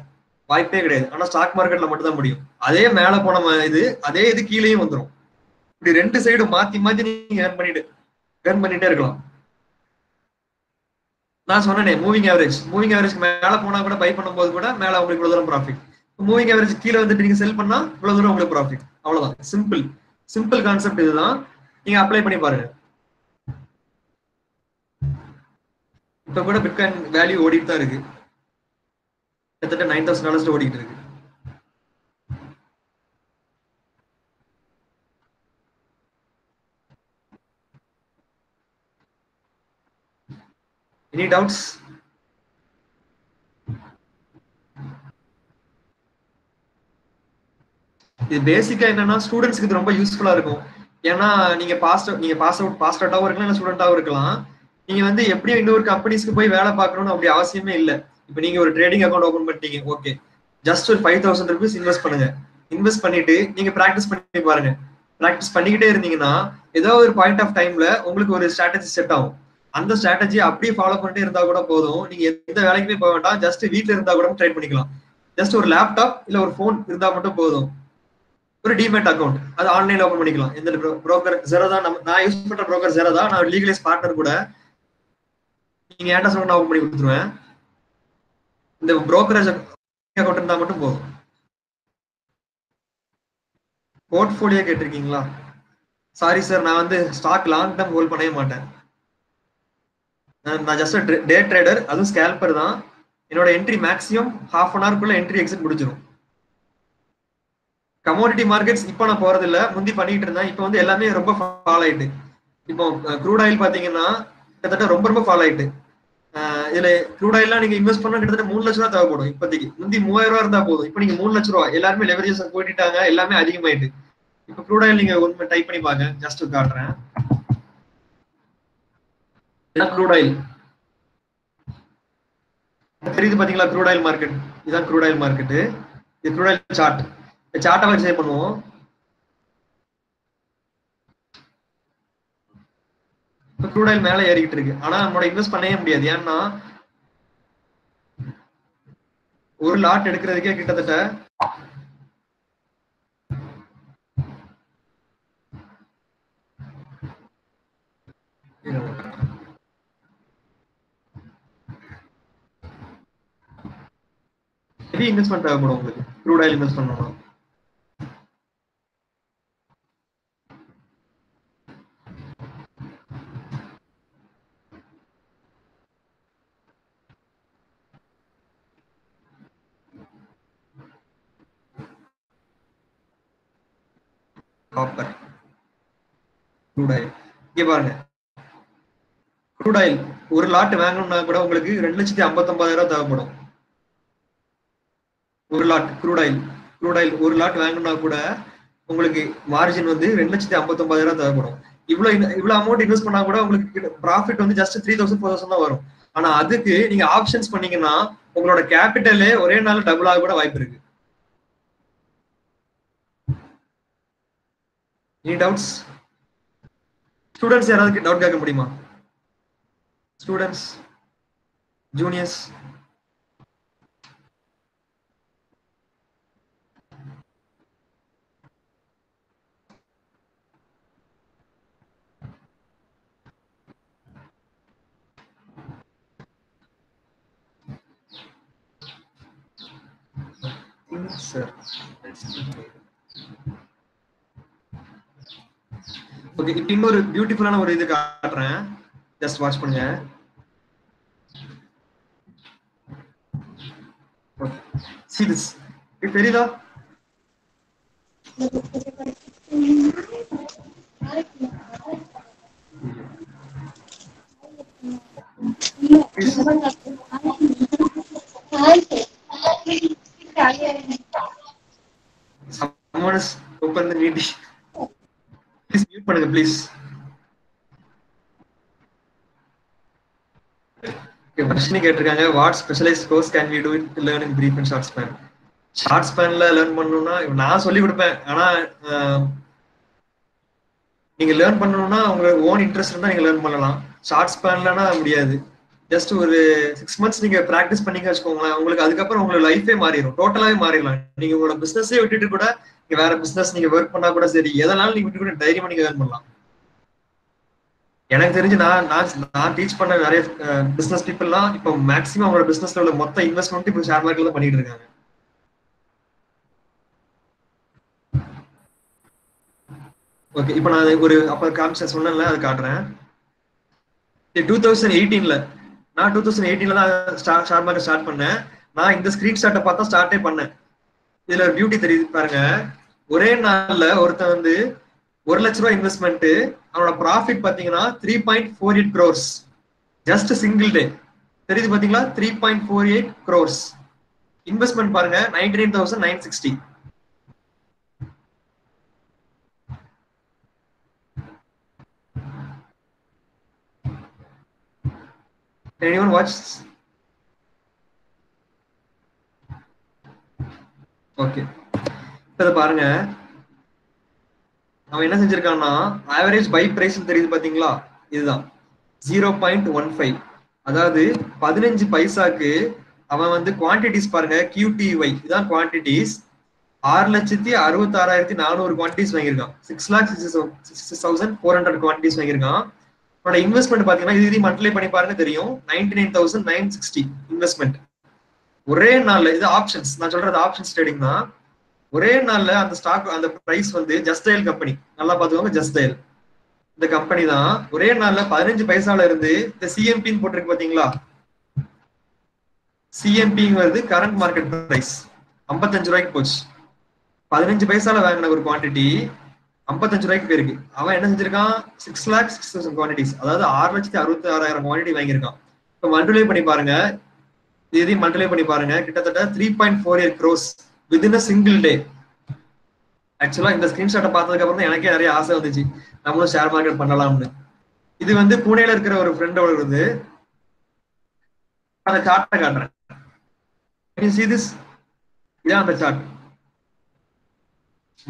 வாய்ப்பே கிடையாது. ஆனா ஸ்டாக் மார்க்கெட்ல மட்டும் தான் முடியும். அதே மேல போன அதே இது கீழேயும் வந்துடும். இப்படி 2 சைடும் மாத்தி மாத்தி நீங்க ஏர்ன் பண்ணிட்டே இருக்கலாம். நான் சொன்னேனே மூவிங் ஆவரேஜ் மேல போனா கூட பை பண்ணும்போது கூட மேல உங்களுக்கு இவ்வளவு தூரம் ப்ராஃபிட். மூவிங் ஆவரேஜ் கீழே வந்துட்டு நீங்க செல் பண்ணா இவ்வளவு தூரம் உங்களுக்கு ப்ராஃபிட். அவ்வளவுதான், சிம்பிள் கான்செப்ட் இதுதான். நீங்க அப்ளை பண்ணி பாருங்க. இப்ப கூட பிட்காயின் வேல்யூ ஓடிட்டு தான் இருக்கு. கிட்டத்தட்ட $9,000 ஓடிட்டு இருக்கு. Any doubts? இது பேசிக்கா என்னன்னா ஸ்டூடெண்ட்ஸ்க்கு இது ரொம்ப யூஸ்ஃபுல்லா இருக்கும். ஏன்னா நீங்க பாஸ் அவுட்டாவும் இருக்கலாம், இல்ல ஸ்டூடெண்டாவும் இருக்கலாம். நீங்க வந்து எப்படியும் இன்னொரு கம்பெனிஸ்க்கு போய் வேலை பார்க்கணும்னு அப்படி அவசியமே இல்லை. இப்ப நீங்க ஒரு ட்ரேடிங் அக்கௌண்ட் ஓபன் பண்ணிட்டீங்க, ஓகே, ஜஸ்ட் ஒரு ₹5,000 இன்வெஸ்ட் பண்ணுங்க. இன்வெஸ்ட் பண்ணிட்டு நீங்க பிராக்டிஸ் பண்ணி பாருங்க. பிராக்டிஸ் பண்ணிக்கிட்டே இருந்தீங்கன்னா ஏதோ ஒரு பாயிண்ட் ஆஃப் டைம்ல உங்களுக்கு ஒரு ஸ்ட்ராட்டஜி செட் ஆகும். அந்த ஸ்ட்ராட்டஜி அப்படியே ஃபாலோ பண்ணிட்டே இருந்தா கூட போதும். நீங்க எந்த வேலைக்குமே போக வேண்டாம், ஜஸ்ட் வீட்டுல இருந்தா கூட ட்ரேட் பண்ணிக்கலாம். ஜஸ்ட் ஒரு லேப்டாப் இல்ல ஒரு போன் இருந்தா மட்டும் போதும். ஒரு டிமேட் அக்கௌண்ட் அது ஆன்லைன்ல ஓபன் பண்ணிக்கலாம். எந்த புரோக்கர் ஜெரோதா, நான் யூஸ் பண்ற புரோக்கர் ஜெரோதா. நான் லீகலைஸ் பார்ட்னர் கூட. நீங்க ஏன்டா சொல்ல நான் ஓபன் பண்ணி கொடுத்துருவேன். இந்த புரோக்கரேஜ் அக்கௌண்ட் இருந்தா மட்டும் போதும். போர்ட்ஃபோலியோ கேட்டிருக்கீங்களா? சாரி சார், நான் வந்து ஸ்டாக் லாங் டர்ம் ஹோல்ட் பண்ணவே மாட்டேன். நான் ஜஸ்ட் டே ட்ரேடர், அதுவும் ஸ்கேல்பர் தான். என்னோட என்ட்ரி மேக்ஸிமம் ½ அன் ஹவர்க்குள்ள என்ட்ரி எக்ஸிட் முடிஞ்சிடும். கமோடிட்டி மார்க்கெட்ஸ் இப்போ நான் போறது இல்ல, முந்தி பண்ணிட்டு இருந்தேன். இப்போ வந்து எல்லாமே ரொம்ப ஃபால் ஆயிட்டு. இப்போ க்ரூட் ஆயில் பாத்தீங்கன்னா கிட்டத்தட்ட ரொம்ப ஃபால் ஆயிட்டு. இதுல க்ரூட் ஆயில்லாம் நீங்க இன்வெஸ்ட் பண்ணா கிட்டத்தட்ட ₹3 லட்சம் தேவைப்படும். இப்போதைக்கு முந்தி ₹3000 இருந்தா போதும். இப்போ நீங்க ₹3 லட்சம். எல்லாருமே லெவரேஜஸ் போயிட்டாங்க, எல்லாமே அதிகமாயிட்டு. இப்போ க்ரூட் ஆயில் நீங்க ஒன்று டைப் பண்ணி பாருங்க, ஜஸ்ட் காட்டுறேன். க்ரூட் ஆயில் தெரியுது பாத்தீங்களா? க்ரூட் ஆயில் மார்க்கெட் இதான். க்ரூட் ஆயில் மார்க்கெட் இது. க்ரூட் ஆயில் சார்ட்டை வச்சு சேவ் பண்ணுவோம். இப்போ க்ரூட் ஆயில் மேல ஏறிக்கிட்டு இருக்கு. ஆனா நம்மளோட இன்வெஸ்ட் பண்ணவே முடியாது. ஏன்னா ஒரு லாட் எடுக்கிறதுக்கே கிட்டத்தட்ட ஹெவி இன்வெஸ்ட்மெண்ட் தேவைப்படும் உங்களுக்கு க்ரூட் ஆயில் இன்வெஸ்ட் பண்ணணும்னா. காப்பர் க்ரூட் ஆயில் இங்க பாருங்க. க்ரூட் ஆயில் ஒரு லாட் வாங்கணும்னா கூட உங்களுக்கு $2,59,000 தேவைப்படும். ஒரு லாட் க்ரூட் ஆயில் ஒரு லாட் வாங்கணும்னா கூட உங்களுக்கு மார்ஜின் வந்து $2,59,000 தேவைப்படும். இவ்வளவு அமௌண்ட் இன்வெஸ்ட் பண்ணா கூட உங்களுக்கு ப்ராஃபிட் வந்து ஜஸ்ட் 3,000 4,000 தான் வரும். ஆனா அதுக்கு நீங்க ஆப்ஷன்ஸ் பண்ணீங்கன்னா உங்களோட கேபிட்டலே ஒரே நாள் டபுள் ஆக கூட வாய்ப்பு இருக்கு. Any doubts? ஸ்டூடெண்ட்ஸ் யாராவது டவுட் கேட்க முடியுமா? Students, juniors? சார் ஓகே, இப்போ இன்னொரு பியூட்டிஃபுல்லான ஒரு இது காட்டுறேன், ஜஸ்ட் வாட்ச் பண்ணுங்க. See this. இது தெரியுதா? Someone is open the meeting. Please mute பண்ணுங்க please. question கேட்டிருக்காங்க, what specialized course can we do it to learn in brief and short span? Short ஸ்பேன்ல லேர்ன் பண்ணணும்னா நான் சொல்லி கொடுப்பேன். ஆனா நீங்க லேர்ன் பண்ணணும்னா உங்களுக்கு ஓன் இன்ட்ரெஸ்ட் இருந்தா நீங்க லேர்ன் பண்ணலாம். ஷார்ட் ஸ்பேன்லனா முடியாது. ஜஸ்ட் ஒரு 6 months நீங்க பிராக்டிஸ் பண்ணீங்க வச்சுக்கோங்களேன், உங்களுக்கு அதுக்கப்புறம் உங்களோட லைஃபே மாறிடும், டோட்டலாவே மாறிடலாம். நீங்க உங்களோட பிசினஸே விட்டுட்டு கூட நீங்க வேற பிசினஸ் நீங்க ஒர்க் பண்ணா கூட சரி, எதனாலும் நீங்க விட்டு கூட தைரியமா நீங்க லேர்ன் பண்ணலாம். எனக்கு தெரிஞ்சு நான் டீச் பண்ண நிறைய பிசினஸ் பீப்புள்லாம் இப்போ மேக்ஸிமம் அவங்களோட பிசினஸ்ல உள்ள மொத்த இன்வெஸ்ட்மெண்ட் இப்போ ஷேர் மார்க்கெட்ல தான் பண்ணிட்டு இருக்காங்க. ஓகே, இப்போ நான் ஒரு அப்ப காமிச்ச சொன்னேன்ல அது காட்டுறேன். 2018ல நான் 2018ல தான் ஷேர் மார்க்கெட் ஸ்டார்ட் பண்ணேன். நான் இந்த ஸ்கிரீன்ஷாட்டை பார்த்தா ஸ்டார்ட்டே பண்ணேன். இதுல ஒரு பியூட்டி தெரியுது பாருங்க. ஒரே நாள்ல ஒருத்தன் வந்து 1 லட்ச ரூபாய் இன்வெஸ்ட்மெண்ட், அவனோட ப்ராஃபிட் பாத்தீங்கன்னா 3.48 crores ஜஸ்ட் சிங்கிள் டே. தெரியுது பாத்தீங்களா? 3.48 crores. இன்வெஸ்ட்மெண்ட் பாருங்க 99,960. Anyone watch? ஓகே, இப்ப பாருங்க அவன் என்ன செஞ்சிருக்கான்னா ஆவரேஜ் பை பிரைஸ் தெரியுது பாத்தீங்களா? இதுதான் 0.15. அதாவது 15 பைசாக்கு அவன் வந்து குவான்டிட்டிஸ் பாருங்க, QTY இதான் குவான்டிட்டிஸ். 6,66,400 குவான்டிட்டிஸ் வாங்கியிருக்கான். 6,66,400 குவான்டிட்டிஸ் வாங்கியிருக்கான். அவனோட இன்வெஸ்ட்மெண்ட் பாத்தீங்கன்னா இது மல்டிப்ளை பண்ணி பாருங்க தெரியும், 99,960 இன்வெஸ்ட்மெண்ட். ஒரே நாள்ல, இது ஆப்ஷன்ஸ், நான் சொல்றது ஆப்ஷன்ஸ் ட்ரேடிங் தான். ஒரே நாள்ல அந்த ஸ்டாக் அந்த பிரைஸ் வந்து ஜஸ்ட் டயல் கம்பெனி, நல்லா பாத்துக்கோங்க, ஜஸ்ட் டயல் இந்த கம்பெனி தான் ஒரே நாள்ல 15 பைசால இருந்து இந்த சிஎம்பின்னு போட்டிருக்கு பாத்தீங்களா? சிஎம்பி வருது கரண்ட் மார்க்கெட் பிரைஸ் 55 ரூபாய்க்கு போச்சு. 15 பைசால வாங்கின ஒரு குவான்டிட்டி 55 ரூபாய்க்கு போயிருக்கு. அவன் என்ன செஞ்சிருக்கான்? 6,06,000 குவான்டிட்டிஸ், அதாவது 6,66,000 குவான்டிட்டி வாங்கியிருக்கான். இப்போ மல்டிப்ளை பண்ணி பாருங்க, இதையும் மல்டிப்ளை பண்ணி பாருங்க, கிட்டத்தட்ட 3.48 crores within a single day. ஆக்சுவலா இந்த ஸ்கிரீன்ஷாட்டை பார்த்ததுக்கு அப்புறம் தான் எனக்கே நிறைய ஆசை வந்துச்சு, நம்மளும் ஷேர் மார்க்கெட் பண்ணலாம்னு. இது வந்து புனேல இருக்கிற ஒரு ஃப்ரெண்டோட இருந்து அந்த சார்ட்டை காட்டுறேன். இதான் அந்த சார்ட்.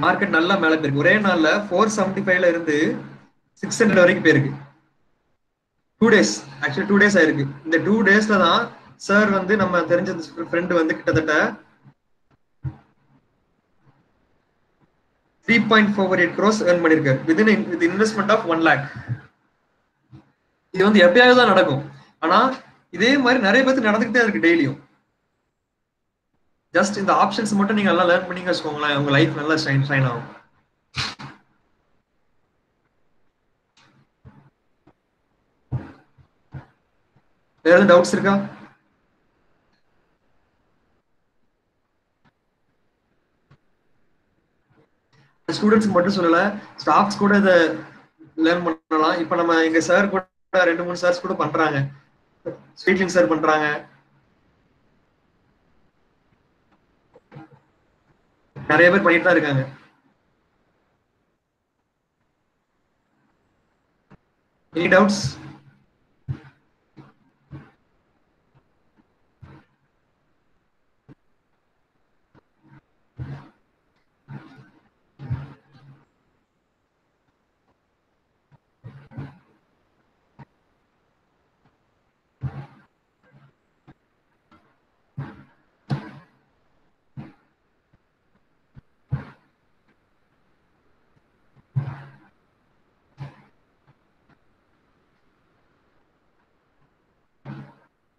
மார்க்கெட் நல்லா மேல போயிருக்கு. ஒரே நாள்ல 475ல இருந்து 600 வரைக்கும் போயிருக்கு. 2 days, ஆக்சுவலி 2 days ஆயிருக்கு. இந்த 2 daysல தான் சார் வந்து நம்ம தெரிஞ்ச ஃப்ரெண்டு வந்து கிட்டத்தட்ட 3.48 crores earn பண்ணிருக்காரு within investment of 1 lakh. இது வந்து எப்பயாவது தான் நடக்கும், ஆனா இதே மாதிரி நிறைய பேருக்கு நடந்துகிட்டே இருக்கு டெய்லியும். ஜஸ்ட் இந்த ஆப்ஷன்ஸ் மட்டும் நீங்க நல்லா லேர்ன் பண்ணி வச்சுக்கோங்களேன், உங்க லைஃப் நல்லா ஷைன் ஆகும். வேற எதுவும் டவுட்ஸ் இருக்கா? ஸ்டூடெண்ட்ஸ்க்கு மட்டும் சொல்லல, ஸ்டாஃப்ஸ் கூட இதை லேர்ன் பண்ணலாம். இப்ப நம்ம எங்க சார் கூட 2-3 சார்ஸ் கூட பண்றாங்க, ஸ்வீட்லிங் சார் பண்றாங்க, நிறைய பேர் பண்ணிட்டு தான் இருக்காங்க. Any doubts?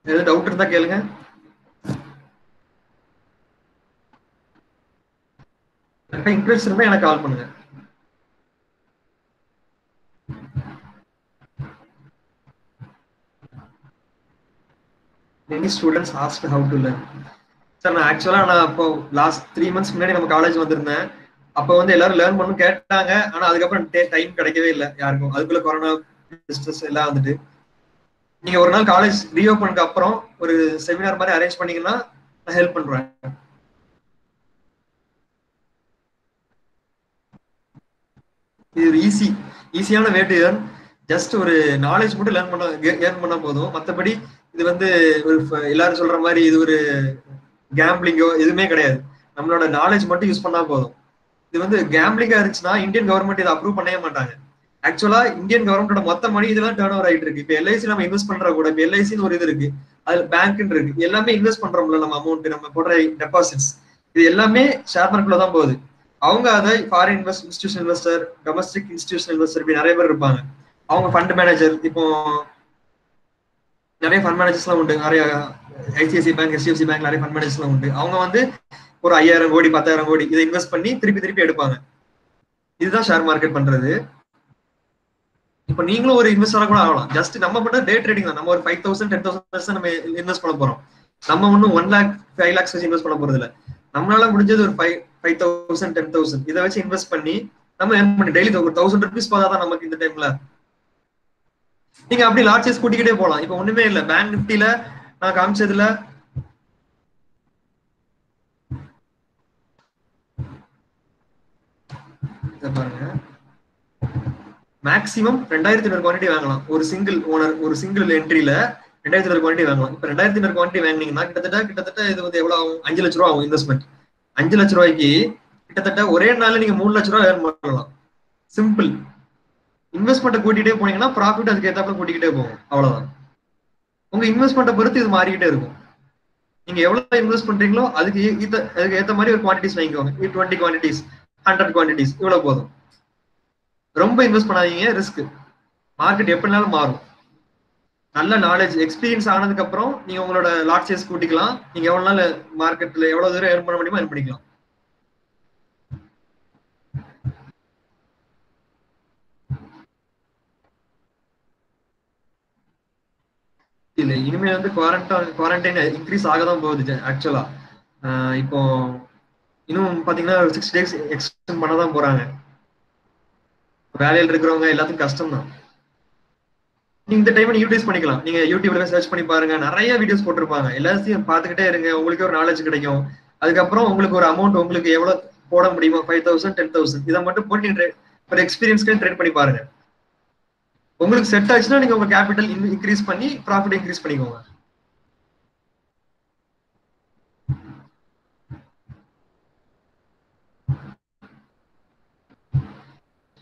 ஏதாவது டவுட் இருந்தா கேளுங்க. இன்ட்ரெஸ்ட் இருந்தா எனக்கு கால் பண்ணுங்க. Many students asked how to learn. Sir நான் ஆக்சுவலா அப்போ லாஸ்ட் 3 months முன்னாடி நம்ம காலேஜ் வந்திருந்தேன். அப்போ வந்து எல்லாரும் லேர்ன் பண்ணணும் கேட்டாங்க, ஆனா அதுக்கப்புறம் டைம் கிடைக்கவே இல்லை யாருக்கும். அதுக்குள்ள கொரோனா எல்லாம் வந்துட்டு, நீங்க ஒரு நாள் காலேஜ் ரீஓபனுக்கு அப்புறம் ஒரு செமினார் மாதிரி அரேஞ்ச் பண்ணீங்கன்னா நான் ஹெல்ப் பண்றேன். இது ஈஸியான வே டு ஏர்ன். ஜஸ்ட் ஒரு நாலேஜ் மட்டும் ஏர்ன் பண்ணா போதும். மற்றபடி இது வந்து ஒரு எல்லாரும் சொல்ற மாதிரி இது ஒரு கேம்பிளிங்கோ எதுவுமே கிடையாது. நம்மளோட நாலேஜ் மட்டும் யூஸ் பண்ணா போதும். இது வந்து கேம்பிளிங்கா இருந்துச்சுன்னா இந்தியன் கவர்மெண்ட் இதை அப்ரூவ் பண்ணவே மாட்டாங்க. ஆக்சுவலா இந்தியன் கவர்மெண்டோட மொத்த மணி இதெல்லாம் டர்ன் ஓவர் ஆயிட்டு இருக்கு. இப்போ எல்ஐசி நம்ம இன்வெஸ்ட் பண்ற கூட, இப்போ எல்ஐசின்னு ஒரு இது இருக்கு, அதுல பேங்க்னு இருக்கு, எல்லாமே இன்வெஸ்ட் பண்றோம்ல நம்ம அமௌண்ட், நம்ம போடுற டெபாசிட்ஸ், இது எல்லாமே ஷேர் மார்க்கெட்ல தான் போகுது. அவங்க அதை foreign institution investor, domestic institution investor, இப்படி நிறைய பேர் இருப்பாங்க. அவங்க ஃபண்ட் மேனேஜர், இப்போ நிறைய ஃபண்ட் மேனேஜர்ஸ்லாம் உண்டு, நிறைய ஐசிஐசி பேங்க், HDFC பேங்க் நிறைய ஃபண்ட் மேனேஜர்ஸ்லாம் உண்டு. அவங்க வந்து ஒரு 5000 கோடி 10,000 கோடி இதை இன்வெஸ்ட் பண்ணி திருப்பி எடுப்பாங்க. இதுதான் ஷேர் மார்க்கெட் பண்றது. இப்ப நீங்களும் ஒரு இன்வெஸ்டரா கூட ஆகலாம். ஜஸ்ட் நம்ம பண்ண டே ட்ரேடிங் தான். நம்ம ஒரு 5,000 10,000 நம்ம இன்வெஸ்ட் பண்ண போறோம். நம்ம ஒன்னும் 1 lakh 5 lakhs வச்சு இன்வெஸ்ட் பண்ண போறது இல்ல. நம்மளால முடிஞ்சது ஒரு 5,000 10,000 இதை வச்சு இன்வெஸ்ட் பண்ணி நம்ம ஏர்ன் பண்ணி டெய்லி ஒரு 1000 rupees போதாதான் நமக்கு இந்த டைம்ல. நீங்க அப்படி லார்ஜஸ் கூட்டிக்கிட்டே போலாம். இப்ப ஒண்ணுமே இல்ல, பேங்க் நிப்டில நான் காமிச்சதுல பாருங்க, மேக்ஸிமம் 2,500 குவான்டிட்டி வாங்கலாம். ஒரு சிங்கிள் ஓனர் ஒரு சிங்கிள் என்ட்ரில 2,500 குவான்டிட்டி வாங்கலாம். இப்ப 2,500 குவான்டிட்டி வாங்கினீங்கன்னா கிட்டத்தட்ட இது வந்து எவ்வளவு ஆகும்? 5 லட்ச ரூபா ஆகும் இன்வெஸ்ட்மெண்ட். 5 லட்ச ரூபாய்க்கு கிட்டத்தட்ட ஒரே நாள்ல நீங்க 3 லட்ச ரூபாய் ஏர்ன் பண்ணலாம். சிம்பிள். இன்வெஸ்ட்மெண்ட்டை கூட்டிகிட்டே போனீங்கன்னா ப்ராஃபிட் அதுக்கு ஏத்தாப்புல கூட்டிக்கிட்டே போகும். அவ்வளவுதான். உங்க இன்வெஸ்ட்மெண்ட்டை பொறுத்து இது மாறிக்கிட்டே இருக்கும். நீங்க எவ்வளவு இன்வெஸ்ட் பண்றீங்களோ அதுக்கு ஏத்த மாதிரி ஒரு குவான்டிட்டிஸ் வாங்கிக்கோங்க. 20 குவான்டிட்டிஸ் 100 குவான்டிட்டிஸ் இவ்வளவு போதும். ரொம்ப இன்வெஸ்ட் பண்ணாதீங்க, ரிஸ்க். மார்க்கெட் எப்படினாலும் மாறும். நல்ல நாலேஜ் எக்ஸ்பீரியன்ஸ் ஆனதுக்கு அப்புறம் நீங்க உங்களோட லாட் சைஸ் கூட்டிக்கலாம். நீங்க எவ்வளவு நாள் மார்க்கெட்ல எவ்வளவு தூரம் ஏர்ன் பண்ண முடியுமோ ஏர்ன் பண்ணிக்கலாம். இல்ல இனிமே வந்து குவாரண்டைன் இன்க்ரீஸ் ஆகதான் போகுது. ஆக்சுவலா இப்போ இன்னும் பாத்தீங்கன்னா 6 days எக்ஸ்டெண்ட் பண்ணதான் போறாங்க. வேலையில் இருக்கிறவங்க எல்லாத்துக்கும் கஷ்டம் தான். நீங்க இந்த டைம் யூட்டிலைஸ் பண்ணிக்கலாம். நீங்க யூடியூப்ல சர்ச் பண்ணி பாருங்க, நிறைய வீடியோஸ் போட்டிருப்பாங்க. எல்லாத்தையும் பார்த்துக்கிட்டே இருங்க, உங்களுக்கு ஒரு நாலேஜ் கிடைக்கும். அதுக்கப்புறம் உங்களுக்கு ஒரு அமௌண்ட் உங்களுக்கு எவ்வளவு போட முடியுமோ 5,000 10,000 இதை மட்டும் போட்டு ஒரு எக்ஸ்பீரியன்ஸ்க்கு ட்ரேட் பண்ணி பாருங்க. உங்களுக்கு செட் ஆச்சுன்னா நீங்க உங்க கேபிட்டல் இன்க்ரீஸ் பண்ணி ப்ராஃபிட் இன்க்ரீஸ் பண்ணிக்கோங்க.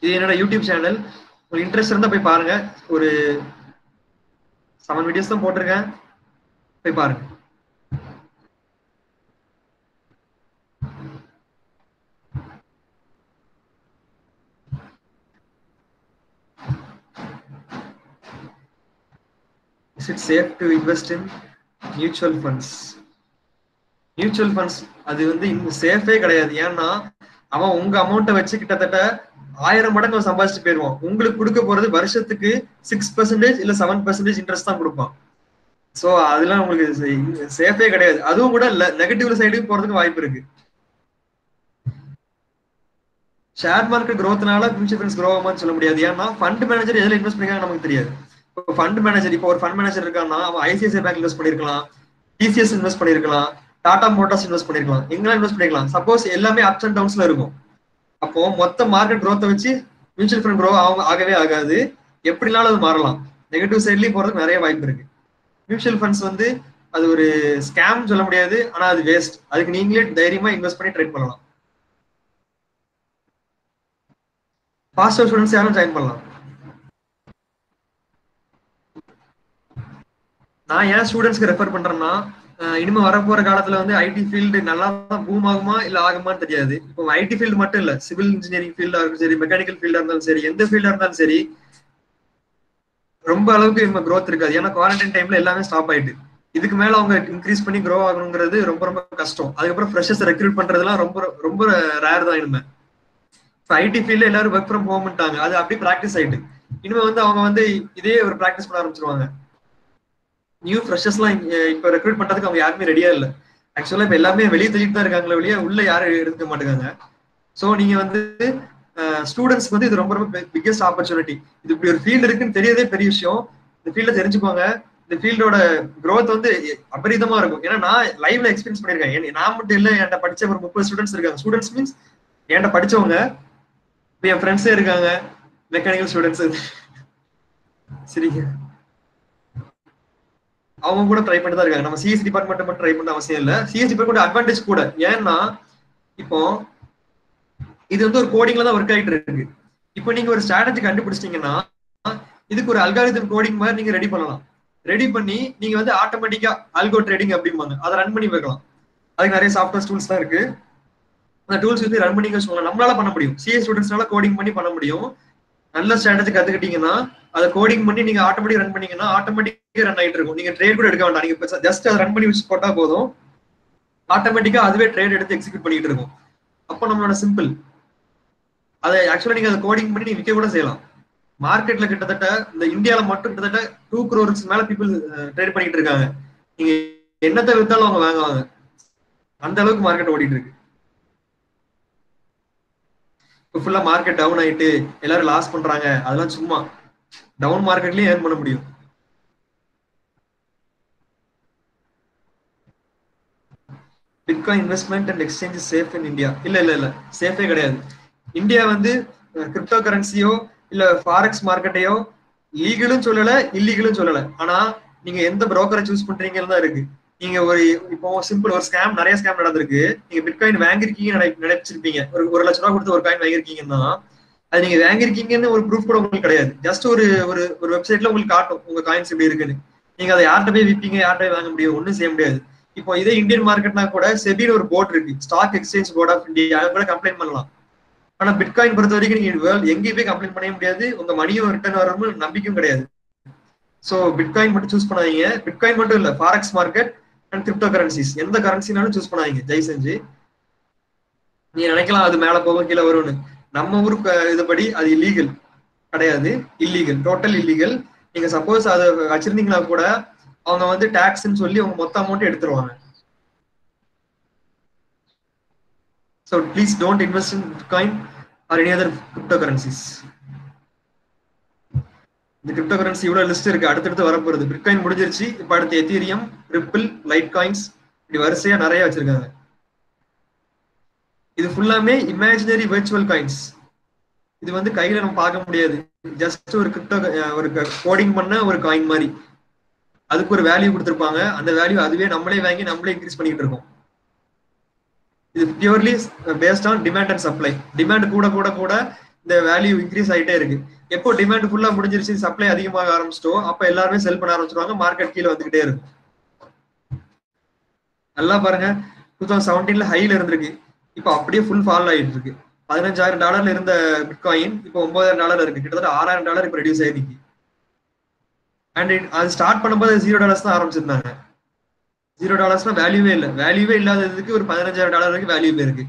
இது என்னோட யூடியூப் சேனல். உங்களுக்கு இன்ட்ரெஸ்ட் இருந்தா போய் பாருங்க. ஒரு 7 வீடியோஸ் தான் போட்டிருக்கேன், போய் பாருங்க. Is it safe to invest in mutual funds? Mutual funds அது வந்து சேஃபே கிடையாது. ஏன்னா அவன் உங்க அமௌண்ட்டை வச்சு கிட்டத்தட்ட 1000 மடங்கு சம்பாதிச்சுட்டு போயிருவான். உங்களுக்கு கொடுக்க போறது வருஷத்துக்கு 6% இல்ல 7% இன்ட்ரெஸ்ட் தான் கொடுப்பான். சோ அதெல்லாம் உங்களுக்கு சேஃபே கிடையாது. அதுவும் கூட நெகட்டிவ் சைடுக்கு போறதுக்கு வாய்ப்பு இருக்கு. ஷேர் மார்க்கெட் க்ரோத்னால மியூச்சுவல் ஃபண்ட்ஸ் க்ரோ ஆகுமான்னு சொல்ல முடியாது. ஏன்னா ஃபண்ட் மேனேஜர் எதுல இன்வெஸ்ட் பண்ணிருக்காங்க நமக்கு தெரியாது. இப்போ ஃபண்ட் மேனேஜர், இப்போ ஒரு ஃபண்ட் மேனேஜர் இருக்கான்னா அவன் ஐசிஐசிஐ பேங்க் இன்வெஸ்ட் பண்ணிருக்கலாம், டிசிஎஸ் இன்வெஸ்ட் பண்ணிருக்கலாம், டாடா மோட்டார்ஸ் இன்வெஸ்ட் பண்ணிருக்கலாம், எங்கெல்லாம் இன்வெஸ்ட் பண்ணிருக்கலாம். சப்போஸ் எல்லாமே அப்ஸ் அண்ட் டவுன்ஸ்ல இருக்கும். அப்போ மொத்த மார்க்கெட் க்ரோத்தை வச்சு மியூச்சுவல் ஃபண்ட் க்ரோ ஆகவே ஆகாது. எப்படினாலும் அது மாறலாம். நெகட்டிவ் சைட்லயும் போறதுக்கு நிறைய வாய்ப்பு இருக்கு. மியூச்சுவல் ஃபண்ட்ஸ் வந்து அது ஒரு ஸ்கேம் சொல்ல முடியாது, ஆனா அது வேஸ்ட். அதுக்கு நீங்களே தைரியமா இன்வெஸ்ட் பண்ணி ட்ரேட் பண்ணலாம். பாஸ்டர் ஸ்டூடெண்ட்ஸ் யாரும் ஜாயின் பண்ணலாம். நான் ஏன் ஸ்டூடெண்ட்ஸ்க்கு ரெஃபர் பண்றேன்னா, இனிமே வரப்போற காலத்துல வந்து ஐடி ஃபீல்டு நல்லா தான் பூம் ஆகுமா இல்ல ஆகுமான்னு தெரியாது. இப்போ ஐடி ஃபீல்டு மட்டும் இல்ல, சிவில் இன்ஜினியரிங் ஃபீல்டா இருக்கும் சரி, மெக்கானிக்கல் ஃபீல்டா இருந்தாலும் சரி, எந்த ஃபீல்டா இருந்தாலும் சரி, ரொம்ப அளவுக்கு நம்ம க்ரோத் இருக்காது. ஏன்னா குவாரண்டைன் டைம்ல எல்லாமே ஸ்டாப் ஆயிட்டு. இதுக்கு மேல அவங்க இன்க்ரீஸ் பண்ணி க்ரோ ஆகணுங்கிறது ரொம்ப ரொம்ப கஷ்டம். அதுக்கப்புறம் ஃப்ரெஷர்ஸ் ரெக்ரூட் பண்றதுலாம் ரொம்ப ரொம்ப ரேர் தான் இனிமே. ஐடி ஃபீல்ட்ல எல்லாரும் ஒர்க் ஃப்ரம் ஹோம்ட்டாங்க, அது அப்படியே ப்ராக்டிஸ் ஆயிட்டு. இனிமே வந்து அவங்க வந்து இதே ஒரு ப்ராக்டிஸ் பண்ண ஆரம்பிச்சிருவாங்க. நியூ ஃப்ரெஷர்ஸ்லாம் இப்போ ரெக்ரூட் பண்றதுக்கு அவங்க யாருமே ரெடியா இல்லை. ஆக்சுவலா இப்போ எல்லாமே வெளியே தள்ளிட்டு தான் இருக்காங்களே வெளியே உள்ள யாரும் எடுக்க மாட்டேங்காங்க. ஸோ நீங்க வந்து ஸ்டூடெண்ட்ஸ்க்கு வந்து இது ரொம்ப ரொம்ப பிக்கெஸ்ட் ஆப்பர்ச்சுனிட்டி. இது இப்படி ஒரு ஃபீல்டு இருக்குன்னு தெரியறதே பெரிய விஷயம். இந்த ஃபீல்ட தெரிஞ்சுக்கோங்க. இந்த ஃபீல்டோட க்ரோத் வந்து அபரிதமா இருக்கும். ஏன்னா நான் லைவ்ல எக்ஸ்பீரியன்ஸ் பண்ணிருக்கேன். நான் மட்டும் இல்லை, என்கிட்ட படிச்ச ஒரு 30 ஸ்டூடெண்ட்ஸ் இருக்காங்க. ஸ்டூடெண்ட்ஸ் மீன்ஸ் என்கிட்ட படிச்சவங்க, என் ஃப்ரெண்ட்ஸே இருக்காங்க மெக்கானிக்கல் ஸ்டூடெண்ட்ஸ். சரிங்க, அவங்க கூட ட்ரை பண்ணி தான் இருக்காங்க. நம்ம சிஎஸ் டிபார்ட்மெண்ட் மட்டும் ட்ரை பண்ண அவசியம் இல்லை. சிஎஸ் டிபார்ட்மெண்ட் அட்வான்டேஜ் கூட. ஏன்னா இப்போ இது வந்து ஒரு கோடிங்ல தான் ஒர்க் ஆகிட்டு இருக்கு. இப்போ நீங்க ஒரு ஸ்ட்ராட்டஜி கண்டுபிடிச்சிட்டீங்கன்னா இதுக்கு ஒரு அல்காரிதம் கோடிங் மாதிரி நீங்க ரெடி பண்ணலாம். ரெடி பண்ணி நீங்க வந்து ஆட்டோமேட்டிக்கா அல்கோ ட்ரேடிங் அப்படிம்பாங்க, அதை ரன் பண்ணி வைக்கலாம். அதுக்கு நிறைய சாஃப்ட்வேர் டூல்ஸ் தான் இருக்கு. அந்த டூல்ஸ் வந்து ரன் பண்ணி வச்சுக்கோங்க. நம்மளால பண்ண முடியும். சிஎஸ் ஸ்டூடெண்ட்ஸ்னால கோடிங் பண்ணி பண்ண முடியும். நல்ல ஸ்ட்ராட்டஜி கத்துக்கிட்டீங்கன்னா அதை கோடிங் பண்ணி நீங்க ஆட்டோமேட்டிக் ரன் பண்ணீங்கன்னா ஆட்டோமேட்டிக்கா ரன் ஆயிட்டு இருக்கும். நீங்க ட்ரேட் கூட எடுக்க வேண்டாம். நீங்க ஜஸ்ட் அதை ரன் பண்ணி வச்சு போட்டா போதும், ஆட்டோமேட்டிக்கா அதுவே ட்ரேட் எடுத்து எக்ஸிக்யூட் பண்ணிட்டு இருக்கும். அப்போ நம்மளோட சிம்பிள் அதை ஆக்சுவலா நீங்க அதை கோடிங் பண்ணி நீங்க விற்க கூட செய்யலாம். மார்க்கெட்ல கிட்டத்தட்ட இந்த இந்தியாவில மட்டும் கிட்டத்தட்ட 2 crores மேல பீப்புள் ட்ரேட் பண்ணிட்டு இருக்காங்க. நீங்க என்னத்தை வித்தாலும் அவங்க வாங்குவாங்க. அந்த அளவுக்கு மார்க்கெட் ஓடிட்டு இருக்கு. இப்போ ஃபுல்லா மார்க்கெட் டவுன் ஆயிட்டு எல்லாரும் லாஸ் பண்றாங்க, அதெல்லாம் சும்மா. டவுன் மார்க்கெட்லயும் ஏர்ன் பண்ண முடியும். Bitcoin investment and exchange safe in India? இல்ல சேஃபே கிடையாது. இந்தியா வந்து கிரிப்டோ கரன்சியோ இல்ல ஃபாரெக்ஸ் மார்க்கெட்டையோ லீகலும் சொல்லல இல்லீகலும் சொல்லல. ஆனா நீங்க எந்த புரோக்கரை சூஸ் பண்றீங்கன்னு தான் இருக்கு. நீங்க ஒரு இப்போ சிம்பிள் ஒரு ஸ்கேம், நிறைய ஸ்கேம் நடந்திருக்கு. நீங்க பிட்காயின் வாங்கிருக்கீங்கன்னு நினைச்சிருப்பீங்க. ஒரு லட்ச ரூபா கொடுத்து ஒரு காயின் வாங்கிருக்கீங்கன்னா அது நீங்க வாங்கிருக்கீங்கன்னு ஒரு ப்ரூஃப் கூட உங்களுக்கு கிடையாது. ஜஸ்ட் ஒரு ஒரு ஒரு வெப்சைட்ல உங்களுக்கு காட்டும் உங்க காயின்ஸ் எப்படி இருக்குன்னு. நீங்க அதை யார்கிட்ட போய் விற்பீங்க, யார்கிட்ட போய் வாங்க முடியும்? ஒன்றும் செய்ய முடியாது. இப்போ இதே இந்தியன் மார்க்கெட்னா கூட செபின்னு ஒரு போர்ட் இருக்கு, stock exchange board of India, அதை கூட கம்ப்ளைண்ட் பண்ணலாம். ஆனா பிட்காயின் பொறுத்த வரைக்கும் நீங்க எங்கேயும் போய் கம்ப்ளைண்ட் பண்ண முடியாது. உங்க மணியும் ரிட்டர்ன் வரணும் நம்பிக்கையும் கிடையாது. சோ பிட்காயின் மட்டும் சூஸ் பண்ணாதீங்க. பிட்காயின் மட்டும் இல்ல, forex market and crypto currencies எந்த கரன்சினாலும் சூஸ் பண்ணாதீங்க தயவு செஞ்சு. நீங்க நினைக்கலாம் அது மேல போக கீழே வரும்னு. நம்ம ஊருக்கு இதுபடி அது இல்லீகல் கிடையாது, இல்லீகல், டோட்டல் இல்லீகல். நீங்க சப்போஸ் அதை வச்சிருந்தீங்கன்னா கூட அவங்க வந்து டாக்ஸ்ன்னு சொல்லி அவங்க மொத்த அமௌண்ட் எடுத்துருவாங்க. So please don't invest in Bitcoin or any other cryptocurrencies. இந்த கிரிப்டோ கரன்சி இவ்வளவு லிஸ்ட் இருக்கு, அடுத்தடுத்து வரப்போறது. பிட்காயின் முடிஞ்சிருச்சு, இப்ப அடுத்து எத்தீரியம், ரிப்பிள், லைட் காயின்ஸ், இப்படி வரிசையா நிறைய வச்சிருக்காங்க. இது ஃபுல்லாமே இமேஜினரி வெர்ச்சுவல் காயின்ஸ். இது வந்து கையில நம்ம பார்க்க முடியாது. ஜஸ்ட் ஒரு கிரிப்டோ ஒரு கோடிங் பண்ண ஒரு காயின் மாதிரி. அதுக்கு ஒரு வேல்யூ கொடுத்துருப்பாங்க. அந்த வேல்யூ அதுவே நம்மளே வாங்கி நம்மளே இன்க்ரீஸ் பண்ணிட்டு இருக்கோம். இது purely based on demand and supply. Demand கூட கூட கூட இந்த வேல்யூ இன்க்ரீஸ் ஆகிட்டே இருக்கு. எப்போ டிமாண்ட் ஃபுல்லா முடிஞ்சிருச்சு, சப்ளை அதிகமாக ஆரம்பிச்சிட்டோம், அப்ப எல்லாருமே செல் பண்ண ஆரம்பிச்சிருவாங்க, மார்க்கெட் கீழே வந்துகிட்டே இருக்கும். நல்லா பாருங்க, 2017 ஹைல இருந்திருக்கு, இப்போ அப்படியே ஃபுல் ஃபால் ஆயிட்டு இருக்கு. $15,000 இருந்த பிட்காயின் இப்போ $9,000 இருக்கு. கிட்டத்தட்ட $6,000 இப்போ ரெடியூஸ் ஆயிருக்கு. அண்ட் அது ஸ்டார்ட் பண்ணும்போது $0 தான் ஆரம்பிச்சிருந்தாங்க. $0 வேல்யூவே இல்லை. வேல்யூவே இல்லாததுக்கு ஒரு $15,000 வரைக்கும் வேல்யூ இருக்கு.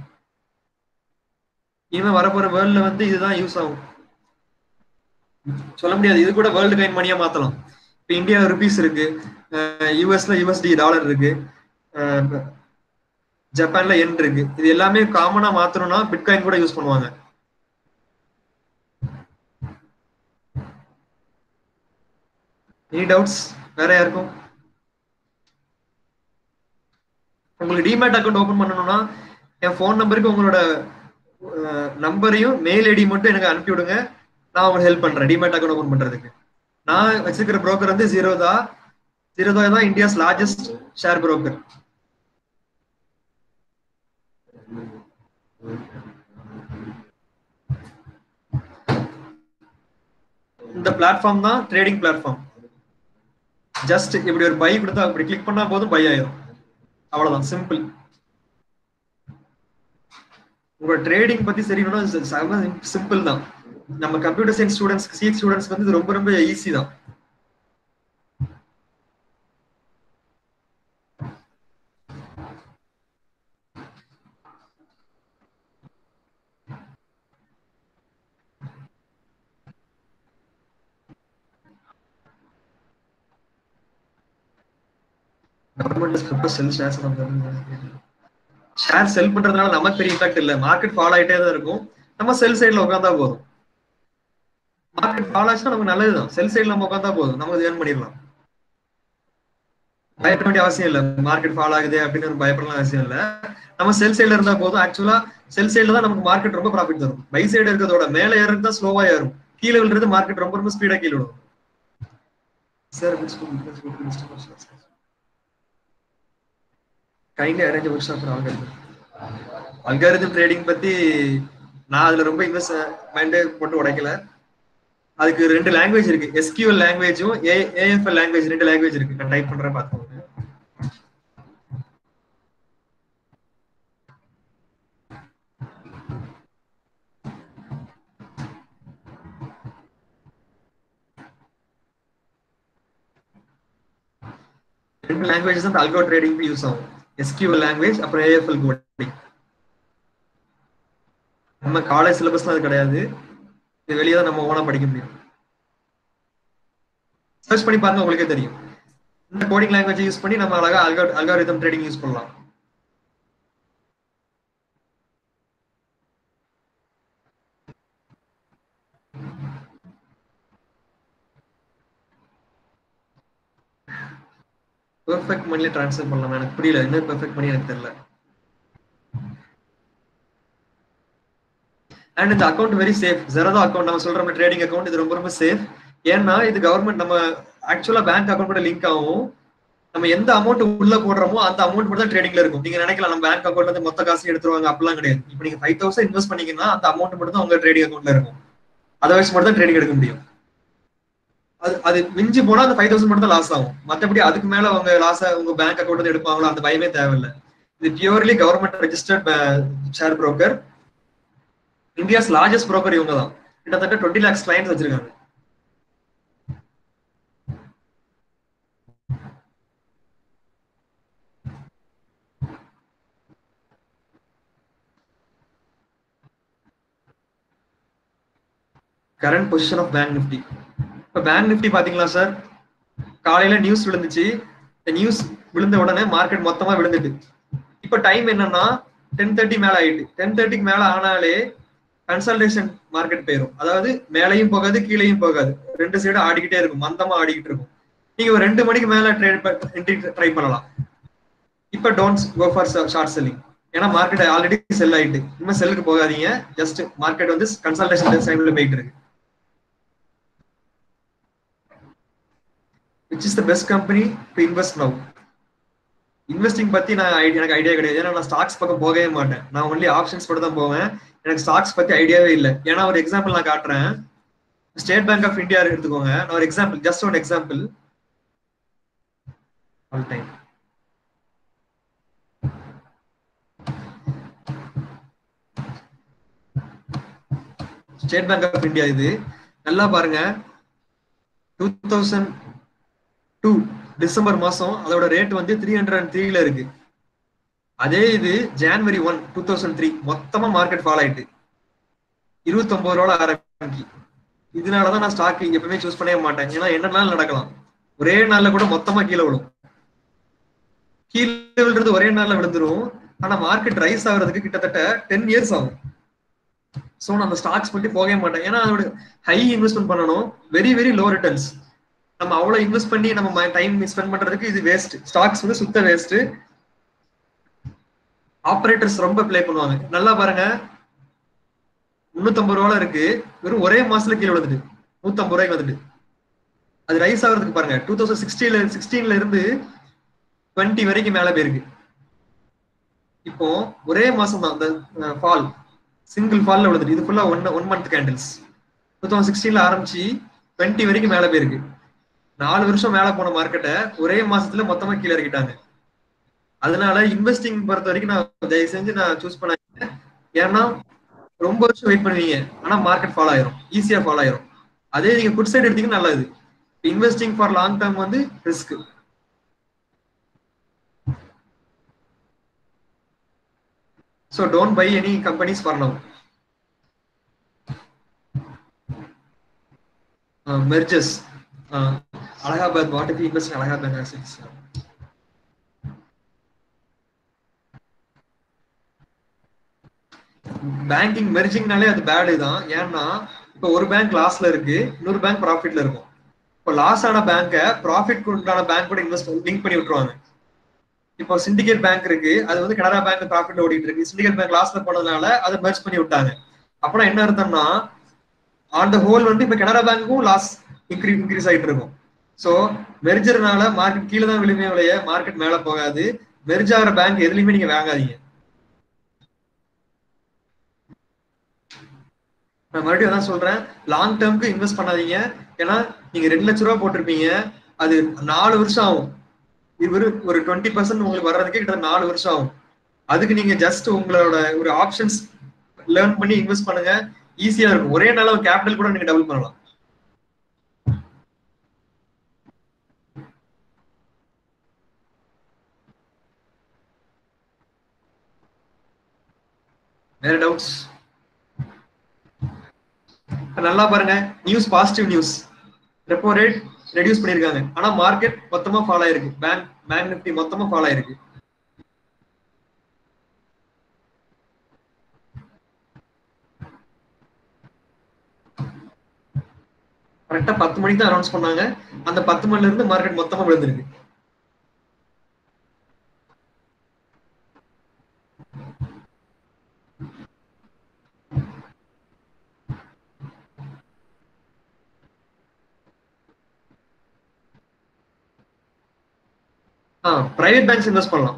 இனிமே வரப்போற வேர்ல்ட்ல வந்து இதுதான் யூஸ் ஆகும். சொல்ல முடியாது, இது கூட வேர்ல்டு காயின் மணியா மாத்தலாம். இப்ப இந்தியா ருபீஸ் இருக்கு, யூஎஸ்ல யூஎஸ்டி டாலர் இருக்கு, ஜப்பான்ல என் இருக்கு. இது எல்லாமே காமனா மாத்தணும்னா பிட்காயின் கூட யூஸ் பண்ணுவாங்க. எனி டவுட்ஸ் வேற யாருக்கும்? உங்களுக்கு டிமேட் அக்கௌண்ட் ஓபன் பண்ணணும்னா என் ஃபோன் நம்பருக்கு உங்களோட நம்பரையும் மெயில் ஐடி மட்டும் எனக்கு அனுப்பி விடுங்க, நான் உங்களுக்கு ஹெல்ப் பண்றேன் டிமேட் அக்கௌண்ட் ஓபன் பண்றதுக்கு. நான் வச்சிருக்கிற புரோக்கர் வந்து ஜீரோதா தான் இந்தியாஸ் லார்ஜஸ்ட் ஷேர் புரோக்கர். இந்த பிளாட்ஃபார்ம் தான் ட்ரேடிங் பிளாட்ஃபார்ம். ஜஸ்ட் இப்படி ஒரு பை கொடுத்தா இப்படி கிளிக் பண்ணா போதும் பை ஆயிரும், அவ்வளவுதான், சிம்பிள். உங்களோட ட்ரேடிங் பத்தி தெரியணும்னா சிம்பிள் தான். நம்ம கம்ப்யூட்டர் சயின்ஸ் ஸ்டூடெண்ட்ஸ், சிஎக்ஸ் ஸ்டூடெண்ட்ஸ்க்கு வந்து இது ரொம்ப ரொம்ப ஈஸி தான். ஷேர் செல் பண்றதுனால நமக்கு பெரிய இம்பாக்ட் இல்ல, மார்க்கெட் ஃபாலோ ஆயிட்டே தான் இருக்கும். நம்ம செல் சைட்ல உட்காந்தா போதும். மார்க்கெட் ஃபாலோ ஆச்சுன்னா நமக்கு நல்லதுதான். செல் சைட்ல நம்ம உட்காந்தா போதும், நம்ம ஏர்ன் பண்ணிடலாம். பயப்பட வேண்டிய அவசியம் இல்ல, மார்க்கெட் ஃபாலோ ஆகுது அப்படின்னு பயப்படலாம் அவசியம் இல்ல. நம்ம செல் சைட்ல இருந்தா போதும். ஆக்சுவலா செல் சைட்ல தான் நமக்கு மார்க்கெட் ரொம்ப ப்ராஃபிட் தரும். பை சைடு இருக்கிறதோட மேல ஏறது தான் ஸ்லோவா ஏறும், கீழே விழுறது மார்க்கெட் ரொம்ப ரொம்ப ஸ்பீடா கீழே விடும். Sir kindly arrange work shop for algorithm. Algorithm trading பத்தி நான் அதுல ரொம்ப இன்வெஸ்ட் மைண்டே போட்டு உடைக்கல. அதுக்கு 2 லாங்குவேஜ் இருக்கு, எஸ்கியூஎல் லாங்குவேஜும் ஏஎஃப்எல் லாங்குவேஜ், 2 லாங்குவேஜ் இருக்கு. நான் டைப் பண்றேன் பாத்துக்கோங்க. ரெண்டு லாங்குவேஜஸ் தான் அல்கோ ட்ரேடிங் யூஸ் ஆகும். SQL லாங்குவேஜ் அப்புறம் AFL கோடிங். நம்ம காலேஜ் சிலபஸ்லாம் அது கிடையாது. இது வெளியே தான் நம்ம ஓனா படிக்க முடியும். சர்ச் பண்ணி பாருங்க, உங்களுக்கே தெரியும். இந்த கோடிங் லாங்குவேஜ் யூஸ் பண்ணி நம்ம அழகா அல்காரிதம் ட்ரேடிங் யூஸ் பண்ணலாம். பெர்ஃபெக்ட் மணில ட்ரான்ஸ்ஃபர் பண்ணலாம். எனக்கு புரியல, என்ன பெர்ஃபெக்ட் மணி எனக்கு தெரியல. அண்ட் இந்த account very safe. Zerodha account நம்ம சொல்ற ட்ரேடிங் அக்கௌண்ட் இது ரொம்ப ரொம்ப சேஃப். ஏன்னா இது கவர்மெண்ட், நம்ம ஆக்சுவலா பேங்க் அக்கௌண்ட் கூட லிங்க் ஆகும். நம்ம எந்த அமௌண்ட் உள்ள போடுறோமோ அந்த அமௌண்ட் மட்டும் தான் ட்ரேடிங்ல இருக்கும். நீங்க நினைக்கலாம் நம்ம பேங்க் அக்கௌண்ட்ல இருந்து மொத்த காசு எடுத்துருவாங்க, அப்படிலாம் கிடையாது. இப்போ நீங்க 5000 இன்வெஸ்ட் பண்ணீங்கன்னா அந்த அமௌண்ட் மட்டும் தான் உங்க ட்ரேடிங் அக்கௌண்ட்ல இருக்கும். அதை வச்சு மட்டும் தான் ட்ரேடிங் எடுக்க முடியும். அது மிஞ்சி போனா அந்த 5000 மட்டும் தான் லாஸ் ஆகும். மற்றபடி அதுக்கு மேல உங்க லாஸ் உங்க பேங்க் அக்கௌண்ட் வந்து எடுப்பாங்களோ அந்த பயமே தேவையில்லை. இது purely government registered share broker. India's largest broker இவங்க தான். கிட்டத்தட்ட 20 lakhs கிளைண்ட்ஸ் வச்சிருக்காங்க. Current position of bank Nifty. இப்போ பேங்க் நிஃப்டி பாத்தீங்களா சார், காலையில நியூஸ் விழுந்துச்சு. இந்த நியூஸ் விழுந்த உடனே மார்க்கெட் மொத்தமா விழுந்துட்டு, இப்போ டைம் என்னன்னா 10:30 மேல ஆயிட்டு. 10:30க்கு மேல ஆனாலே கன்சல்டேஷன் மார்க்கெட் போயிடும். அதாவது மேலையும் போகாது கீழையும் போகாது, ரெண்டு சைடு ஆடிக்கிட்டே இருக்கும், மந்தமா ஆடிக்கிட்டு இருக்கும். நீங்க ஒரு 2 மணிக்கு மேல ட்ரை பண்ணலாம். இப்ப don't go for short selling. ஏன்னா மார்க்கெட் ஆல்ரெடி செல் ஆயிட்டு. இனிமே செல்லுக்கு போகாதீங்க. ஜஸ்ட் மார்க்கெட் வந்து கன்சல்டேஷன் டைம்ல போயிட்டு இருக்கு. which is the best company to invest now? Investing பத்தி எனக்கு ஐடியா கிடையாது. ஏன்னா நான் ஸ்டாக்ஸ் பக்கம் போகவே மாட்டேன். நான் ஒன்லி ஆப்ஷன்ஸ் கூட தான் போவேன். எனக்கு ஸ்டாக்ஸ் பத்தி ஐடியாவே இல்லை. ஏன்னா ஒரு எக்ஸாம்பிள் நான் காட்டுறேன். ஸ்டேட் பேங்க் ஆஃப் இந்தியா எடுத்துக்கோங்க. நான் ஒரு example, just one example. All time State Bank of India இது நல்லா பாருங்க. 2002 டிசம்பர் மாசம் அதோட ரேட் வந்து 303ல இருக்கு. அதே இது January 1, 2003 மொத்தமா மார்க்கெட் ஃபால் ஆயிட்டு 29 ரூபாய் ஆரம்பிக்கு. இதனாலதான் நான் ஸ்டாக் எப்பவுமே சூஸ் பண்ணவே மாட்டேன். ஏன்னா என்ன நாள் நடக்கலாம், ஒரே நாள்ல கூட மொத்தமா கீழே விழும். கீழே விழுறது ஒரே நாள்ல விழுந்துரும். ஆனா மார்க்கெட் ரைஸ் ஆகுறதுக்கு கிட்டத்தட்ட 10 இயர்ஸ் ஆகும். ஸோ நான் அந்த ஸ்டாக்ஸ் பத்தி போகவே மாட்டேன். ஏன்னா அதோட ஹை இன்வெஸ்ட்மெண்ட் பண்ணணும், வெரி வெரி லோ ரிட்டர்ன்ஸ். நம்ம அவ்வளவு இன்வெஸ்ட் பண்ணி நம்ம டைம் ஸ்பெண்ட் பண்றதுக்கு இது வேஸ்ட். ஸ்டாக்ஸ் வந்து சுத்த வேஸ்ட். ஆபரேட்டர்ஸ் ரொம்ப பிளே பண்ணுவாங்க. நல்லா பாருங்க, 350 ரூபாய் இருக்கு, வெறும் ஒரே மாசத்துல கீழே விழுந்துட்டு 150 ரூபாய்க்கு வந்துட்டு. அது ரைஸ் ஆகுறதுக்கு பாருங்க 2016ல இருந்து 20 வரைக்கும் மேல போயிருக்கு. இப்போ ஒரே மாசம் தான் அந்த ஃபால், சிங்கிள் ஃபால்ல விழுந்துட்டு. இது ஃபுல்லா ஒன் மந்த் கேண்டில்ஸ். 2016ல ஆரம்பிச்சு 20 வரைக்கும் மேல போயிருக்கு. 4 வருஷம் மேல போன மார்க்கெட்டை ஒரே மாசத்துல மொத்தமா கீழே இறக்கிட்டாங்க. அதனால இன்வெஸ்டிங் பொறுத்த வரைக்கும் நான் தயவு செஞ்சு நான் சூஸ் பண்ண. ஏன்னா ரொம்ப வருஷம் வெயிட் பண்ணுவீங்க, ஆனா மார்க்கெட் ஃபால் ஆயிரும், ஈஸியா ஃபால் ஆயிரும். அதே நீங்க குட் சைட் எடுத்தீங்கன்னா நல்லது. இன்வெஸ்டிங் ஃபார் லாங் டர்ம் வந்து risk. So don't buy any companies for now. Mergers. Allahabad, what if you invest in Allahabad assets? Banking மெர்ஜிங்னாலே அது பேடு தான். ஏன்னா இப்போ ஒரு பேங்க் லாஸ்ல இருக்கு, இன்னொரு பேங்க் ப்ராஃபிட்ல இருக்கும். இப்போ லாஸ் ஆன பேங்கை ப்ராஃபிட் உண்டான பேங்க் கூட லிங்க் பண்ணி விட்டுருவாங்க. இப்போ சிண்டிகேட் பேங்க் இருக்கு, அது வந்து கனரா பேங்க் ப்ராஃபிட்ல ஓடிட்டு இருக்கு. சிண்டிகேட் பேங்க் லாஸ்ல போனதுனால அதை மெர்ஜ் பண்ணி விட்டாங்க. அப்படின்னா என்ன அர்த்தம்னா ஆன் த ஹோல் வந்து இப்போ கனரா பேங்க்கும் லாஸ் இன்க்ரீஸ் ஆகிட்டு இருக்கும். ஸோ மெர்ஜர்னால மார்க்கெட் கீழே தான் விழுமே விளைய, மார்க்கெட் மேல போகாது. மெர்ஜ் ஆகிற பேங்க் எதுலையுமே நீங்க வாங்காதீங்க. நான் மறுபடியும் அதான் சொல்றேன், லாங் டேர்முக்கு இன்வெஸ்ட் பண்ணாதீங்க. ஏன்னா நீங்க 2 லட்ச ரூபா போட்டிருப்பீங்க, அது 4 வருஷம் ஆகும். இது ஒரு 20% உங்களுக்கு வர்றதுக்கு கிட்ட 4 வருஷம் ஆகும். அதுக்கு நீங்க ஜஸ்ட் உங்களோட ஒரு ஆப்ஷன்ஸ் லேர்ன் பண்ணி இன்வெஸ்ட் பண்ணுங்க, ஈஸியா இருக்கும். ஒரே நாள கேபிட்டல் கூட நீங்க டபுள் பண்ணலாம். வேற டவுட்ஸ்? நல்லா பாருங்க, news positive news. Repo rate reduce பண்ணிருக்காங்க, ஆனா மார்க்கெட் மொத்தமா ஃபால் ஆயிருக்கு. பேங்க் நிஃப்டி மொத்தமா ஃபால் ஆயிருக்கு. கரெக்டா 10 மணிக்கு தான் அனௌன்ஸ் பண்ணாங்க. அந்த 10 மணில இருந்து மார்க்கெட் மொத்தமா விழுந்திருக்கு. பிரைவேட் பேங்க்ஸ் இன்வெஸ்ட் பண்ணலாம்.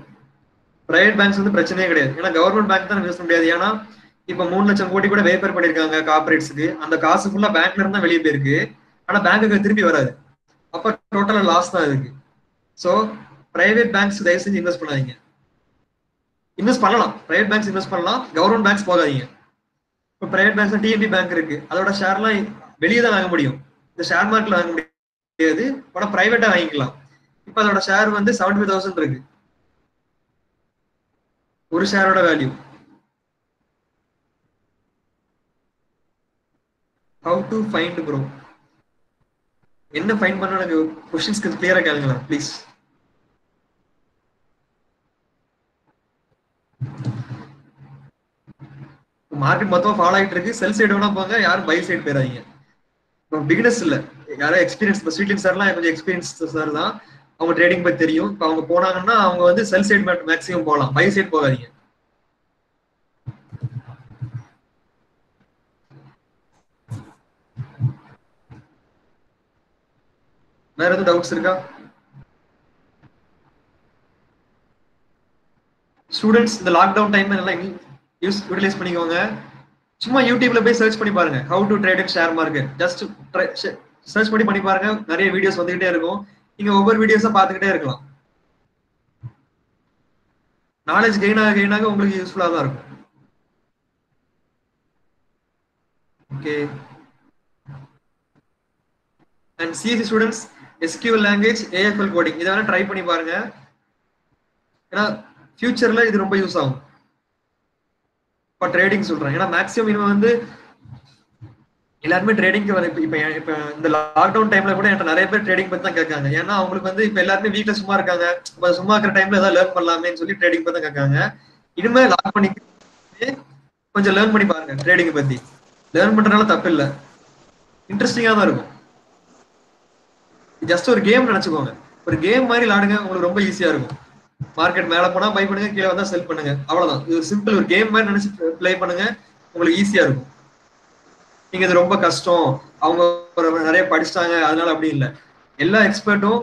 பிரைவேட் பேங்க்ஸ் வந்து பிரச்சனையே கிடையாது. ஏன்னா கவர்மெண்ட் பேங்க் தான் இன்வெஸ்ட் பண்ண முடியாது. ஏன்னா இப்ப 3 லட்சம் கோடி கூட வேப்பர் பண்ணிருக்காங்க கார்பரேட்ஸ்க்கு. அந்த காசு ஃபுல்லா பேங்க்ல இருந்தா வெளியே போயிருக்கு. ஆனா பேங்க்குக்கு திருப்பி வராது. அப்ப டோட்டலா லாஸ் தான் இருக்கு. சோ பிரைவேட் பேங்க்ஸ் தயவு செஞ்சு இன்வெஸ்ட் பண்ணாதீங்க. இன்வெஸ்ட் பண்ணலாம், பிரைவேட் பேங்க்ஸ் இன்வெஸ்ட் பண்ணலாம், கவர்மெண்ட் பேங்க்ஸ் போகாதீங்க. இப்போ பிரைவேட் பேங்க்ஸ் டிஎன்பி பேங்க் இருக்கு, அதோட ஷேர்லாம் வெளியே தான் வாங்க முடியும், இந்த ஷேர் மார்க்கெட்ல வாங்க முடியாது. ஆனா பிரைவேட்டா வாங்கிக்கலாம். இப்போ அதோட ஷேர் வந்து 75,000 இருக்கு, ஒரு ஷேரோட value. How to find bro? என்ன ஃபைண்ட் பண்ண எனக்கு கொஸ்டின்ஸ்க்கு கிளியரா கேளுங்களா ப்ளீஸ். மார்க்கெட் மொத்தமா ஃபாலோ ஆகிட்டு இருக்கு, செல் சைடு வேணா போங்க, யாரும் பை சைடு போயிடாதீங்க. இப்போ பிகினர்ஸ் இல்ல, யாரோ எக்ஸ்பீரியன்ஸ், இப்போ ஸ்வீட்டின் சார்லாம் கொஞ்சம் எக்ஸ்பீரியன்ஸ் சார் தான், அவங்க ட்ரேடிங் பத்தி தெரியும். இப்போ அவங்க போனாங்கன்னா அவங்க வந்து செல் சைடு மேக்ஸிமம் போகலாம், பை சைடு போகாதீங்க. வேற எதுவும் டவுட்ஸ் இருக்கா? ஸ்டூடெண்ட்ஸ் இந்த லாக்டவுன் டைம் எல்லாம் யூட்டிலைஸ் பண்ணிக்கோங்க. சும்மா யூடியூப்ல போய் சர்ச் பண்ணி பாருங்க, how to trade in share market. Just search பண்ணி பாருங்க, நிறைய வீடியோஸ் வந்துகிட்டே இருக்கும். நீங்க ஒவ்வொரு வீடியோஸா பார்த்துக்கிட்டே இருக்கலாம். நாலேஜ் கெயின் ஆக உங்களுக்கு யூஸ்ஃபுல்லா தான் இருக்கும். Okay. And CSC students SQL language, AFL coding இதை வேணா ட்ரை பண்ணி பாருங்க. ஏன்னா ஃபியூச்சர்ல இது ரொம்ப யூஸ் ஆகும். இப்போ ட்ரேடிங் சொல்றேன், ஏன்னா மேக்ஸிமம் இவங்க வந்து எல்லாருமே ட்ரேடிங்க்கு இப்ப இந்த லாக்டவுன் டைம்ல கூட என்கிட்ட நிறைய பேர் ட்ரேடிங் பத்தி தான் கேட்காங்க. ஏன்னா அவங்களுக்கு வந்து இப்ப எல்லாருமே வீட்டுல சும்மா இருக்காங்க, சும்மா இருக்கிற டைம்ல ஏதாவது லேர்ன் பண்ணலாமேன்னு சொல்லி ட்ரேடிங் பத்தி தான் கேட்காங்க. இனிமே லாக் பண்ணி கொஞ்சம் லேர்ன் பண்ணி பாருங்க. ட்ரேடிங் பத்தி லேர்ன் பண்றதுனால தப்பு இல்லை, இன்ட்ரெஸ்டிங்கா தான் இருக்கும். ஜஸ்ட் ஒரு கேம் நினைச்சுக்கோங்க, ஒரு கேம் மாதிரி விளாடுங்க, உங்களுக்கு ரொம்ப ஈஸியா இருக்கும். மார்க்கெட் மேல போனா பை பண்ணுங்க, கீழே வந்தா செல் பண்ணுங்க, அவ்வளவுதான். இது சிம்பிள், ஒரு கேம் மாதிரி நினைச்சு பிளே பண்ணுங்க, உங்களுக்கு ஈஸியா இருக்கும். நீங்க இது ரொம்ப கஷ்டம், அவங்க நிறைய படிச்சிட்டாங்க அதனால அப்படி இல்லை. எல்லா எக்ஸ்பர்ட்டும்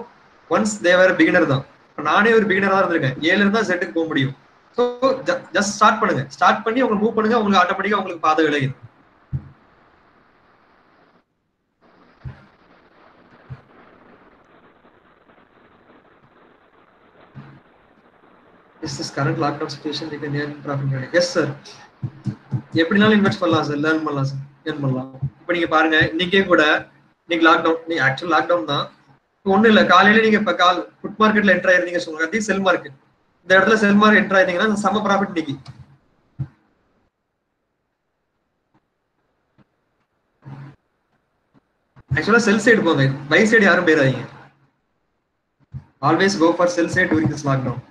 ஒன்ஸ் தேவர் பிகினர் தான். நானே ஒரு பிகினரா தான் இருந்திருக்கேன், 7 இருந்தா செட்டுக்கு போக முடியும். ஸோ ஜஸ்ட் ஸ்டார்ட் பண்ணுங்க, ஸ்டார்ட் பண்ணி உங்களுக்கு மூவ் பண்ணுங்க, உங்களுக்கு ஆட்டோமேட்டிக்கா உங்களுக்கு பாதை விளையுது. Is this current lockdown situation they can earn profit? Yes sir. எப்படினாலும் இன்வெஸ்ட் பண்ணலாம் சார், லேர்ன் பண்ணலாம் சார், ஏர்ன் பண்ணலாம். இப்போ நீங்க பாருங்க, இன்னைக்கே கூட நீங்க லாக்டவுன், நீங்க ஆக்சுவல் லாக்டவுன் தான், ஒண்ணு இல்ல, காலையில நீங்க இப்ப புட் மார்க்கெட்ல என்டர் ஆயிருந்தீங்க சொல்லுங்க, அதே செல் மார்க்கெட், இந்த இடத்துல செல் மார்க்கெட் என்டர் ஆயிருந்தீங்கன்னா சம ப்ராஃபிட் இன்னைக்கு. ஆக்சுவலா செல் சைடு போங்க, பை சைடு யாரும் போயிடாதீங்க. Always go for sell side during this lockdown.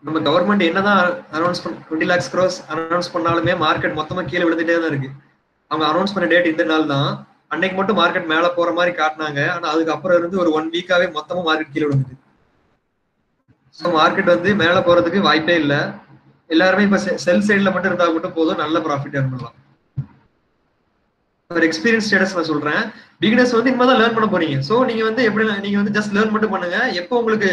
நம்ம கவர்மெண்ட் என்னதான் அனௌன்ஸ் 20 lakhs crores அனௌன்ஸ் பண்ணாலுமே மார்க்கெட் மொத்தமா கீழே விழுந்துட்டே தான் இருக்கு. அவங்க அனௌன்ஸ் பண்ண டேட் இந்த நாள் தான், அன்னைக்கு மட்டும் மார்க்கெட் மேல போற மாதிரி காட்டினாங்க. ஆனா அதுக்கப்புறம் இருந்து ஒரு 1 வீக்காவே மொத்தமா மார்க்கெட் கீழே விழுந்துட்டு. ஸோ மார்க்கெட் வந்து மேல போறதுக்கு வாய்ப்பே இல்லை. எல்லாருமே இப்ப செல் சைட்ல மட்டும் இருந்தா மட்டும் போதும், நல்ல ப்ராஃபிட் ஏர்ன் பண்ணலாம். ஒரு எக்ஸ்பீரியன்ஸ் ஸ்டேட்டஸ் நான் சொல்றேன், பிகினர்ஸ் வந்து இனிமே தான் லேர்ன் பண்ண போறீங்க. ஸோ நீங்க வந்து எப்படி, நீங்க வந்து ஜஸ்ட் லேர்ன் மட்டும் பண்ணுங்க. எப்போ உங்களுக்கு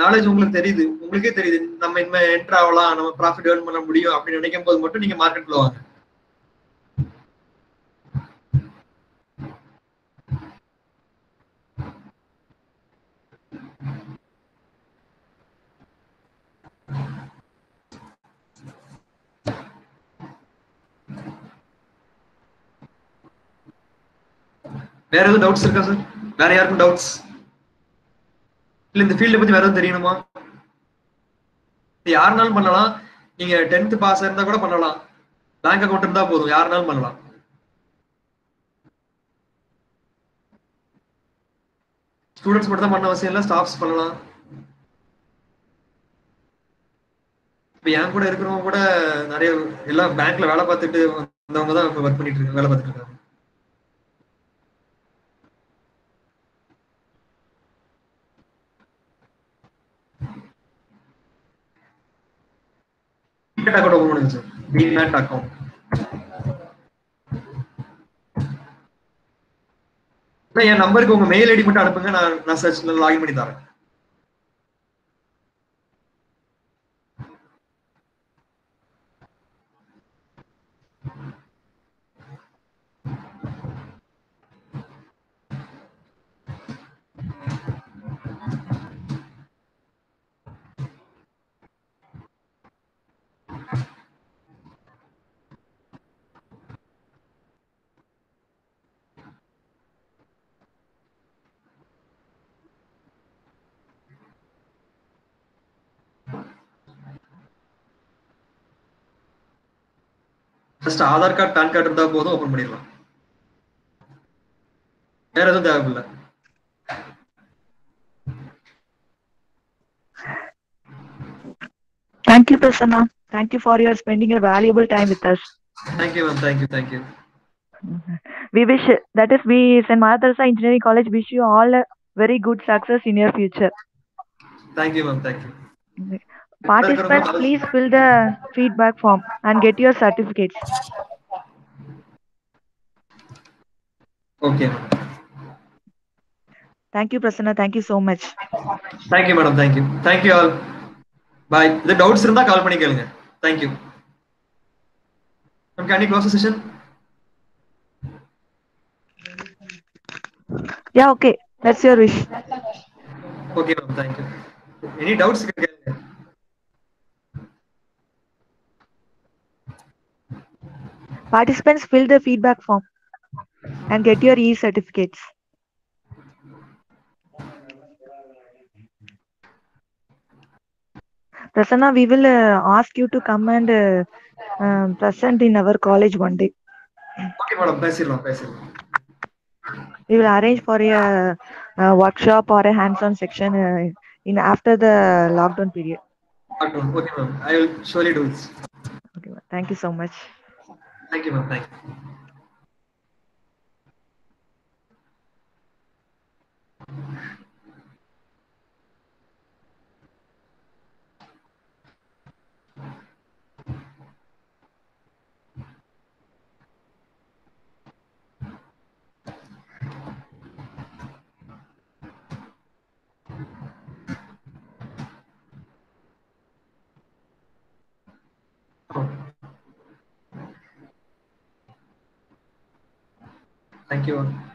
நாலேஜ் உங்களுக்கு தெரியுது, உங்களுக்கே தெரியுது நம்ம இனிமே என்டர் ஆகலாம், நம்ம ப்ராஃபிட் ஏர்ன் பண்ண முடியும் அப்படின்னு நினைக்கும் போது மட்டும் நீங்க மார்க்கெட்ல வாங்க. வேற எதுவும் டவுட்ஸ் இருக்கா சார்? வேற யாருக்கும் டவுட்ஸ் இல்ல? இந்த ஃபீல்ட பத்தி வேற எதுவும் தெரியணுமா? யாருனாலும் பண்ணலாம். நீங்க 10th பாஸ் இருந்தா கூட பண்ணலாம். பேங்க் அக்கவுண்ட் இருந்தா போதும், யாருனாலும் பண்ணலாம். ஸ்டூடெண்ட்ஸ் மட்டும் தான் பண்ண அவசியம் இல்லை, ஸ்டாஃப்ஸ் பண்ணலாம். இப்ப என் கூட இருக்கிறவங்க கூட நிறைய எல்லாம் பேங்க்ல வேலை பார்த்துட்டு வந்தவங்க தான் இப்ப ஒர்க் பண்ணிட்டு இருக்காங்க, வேலை பார்த்துட்டு இருக்காங்க. டிமேட் அக்கௌண்ட் ஓபன் பண்ணுங்க சார். Demat account. என் நம்பருக்கு உங்க மெயில் ஐடி மட்டும் அனுப்புங்க, நான் சர்ச்ல லாகின் பண்ணி தரேன். Just Aadhaar card, PAN card இருந்தா போதும், ஓபன் பண்ணிடலாம். வேற எதுவும் தேவையில்லை. Thank you, Prasanna. Thank you for your spending your valuable time with us. Thank you, ma'am. Thank you. We wish, that is, we St. Maria Theresa Engineering College wish you all a very good success in your future. Thank you, ma'am. Thank you. Participants, please fill the feedback form and get your certificates. Okay, ma'am. Thank you, Prasanna. Thank you so much. Thank you, madam. Thank you. Thank you all. Bye. The doubts இருந்தா கால் பண்ணி கேளுங்க. Thank you. Ma'am, can you close the session? Yeah, okay. That's your wish. Okay, ma'am. Thank you. Any doubts? Participants, fill the feedback form and get your e-certificates. Prasanna, we will ask you to come and present in our college one day. Okay, madam. பேசிடலாம். We will arrange for a workshop or a hands-on section in after the lockdown period. Okay, ma'am. I will surely do this. Okay, thank you so much. Thank you, ma'am. Thank you. Thank you all.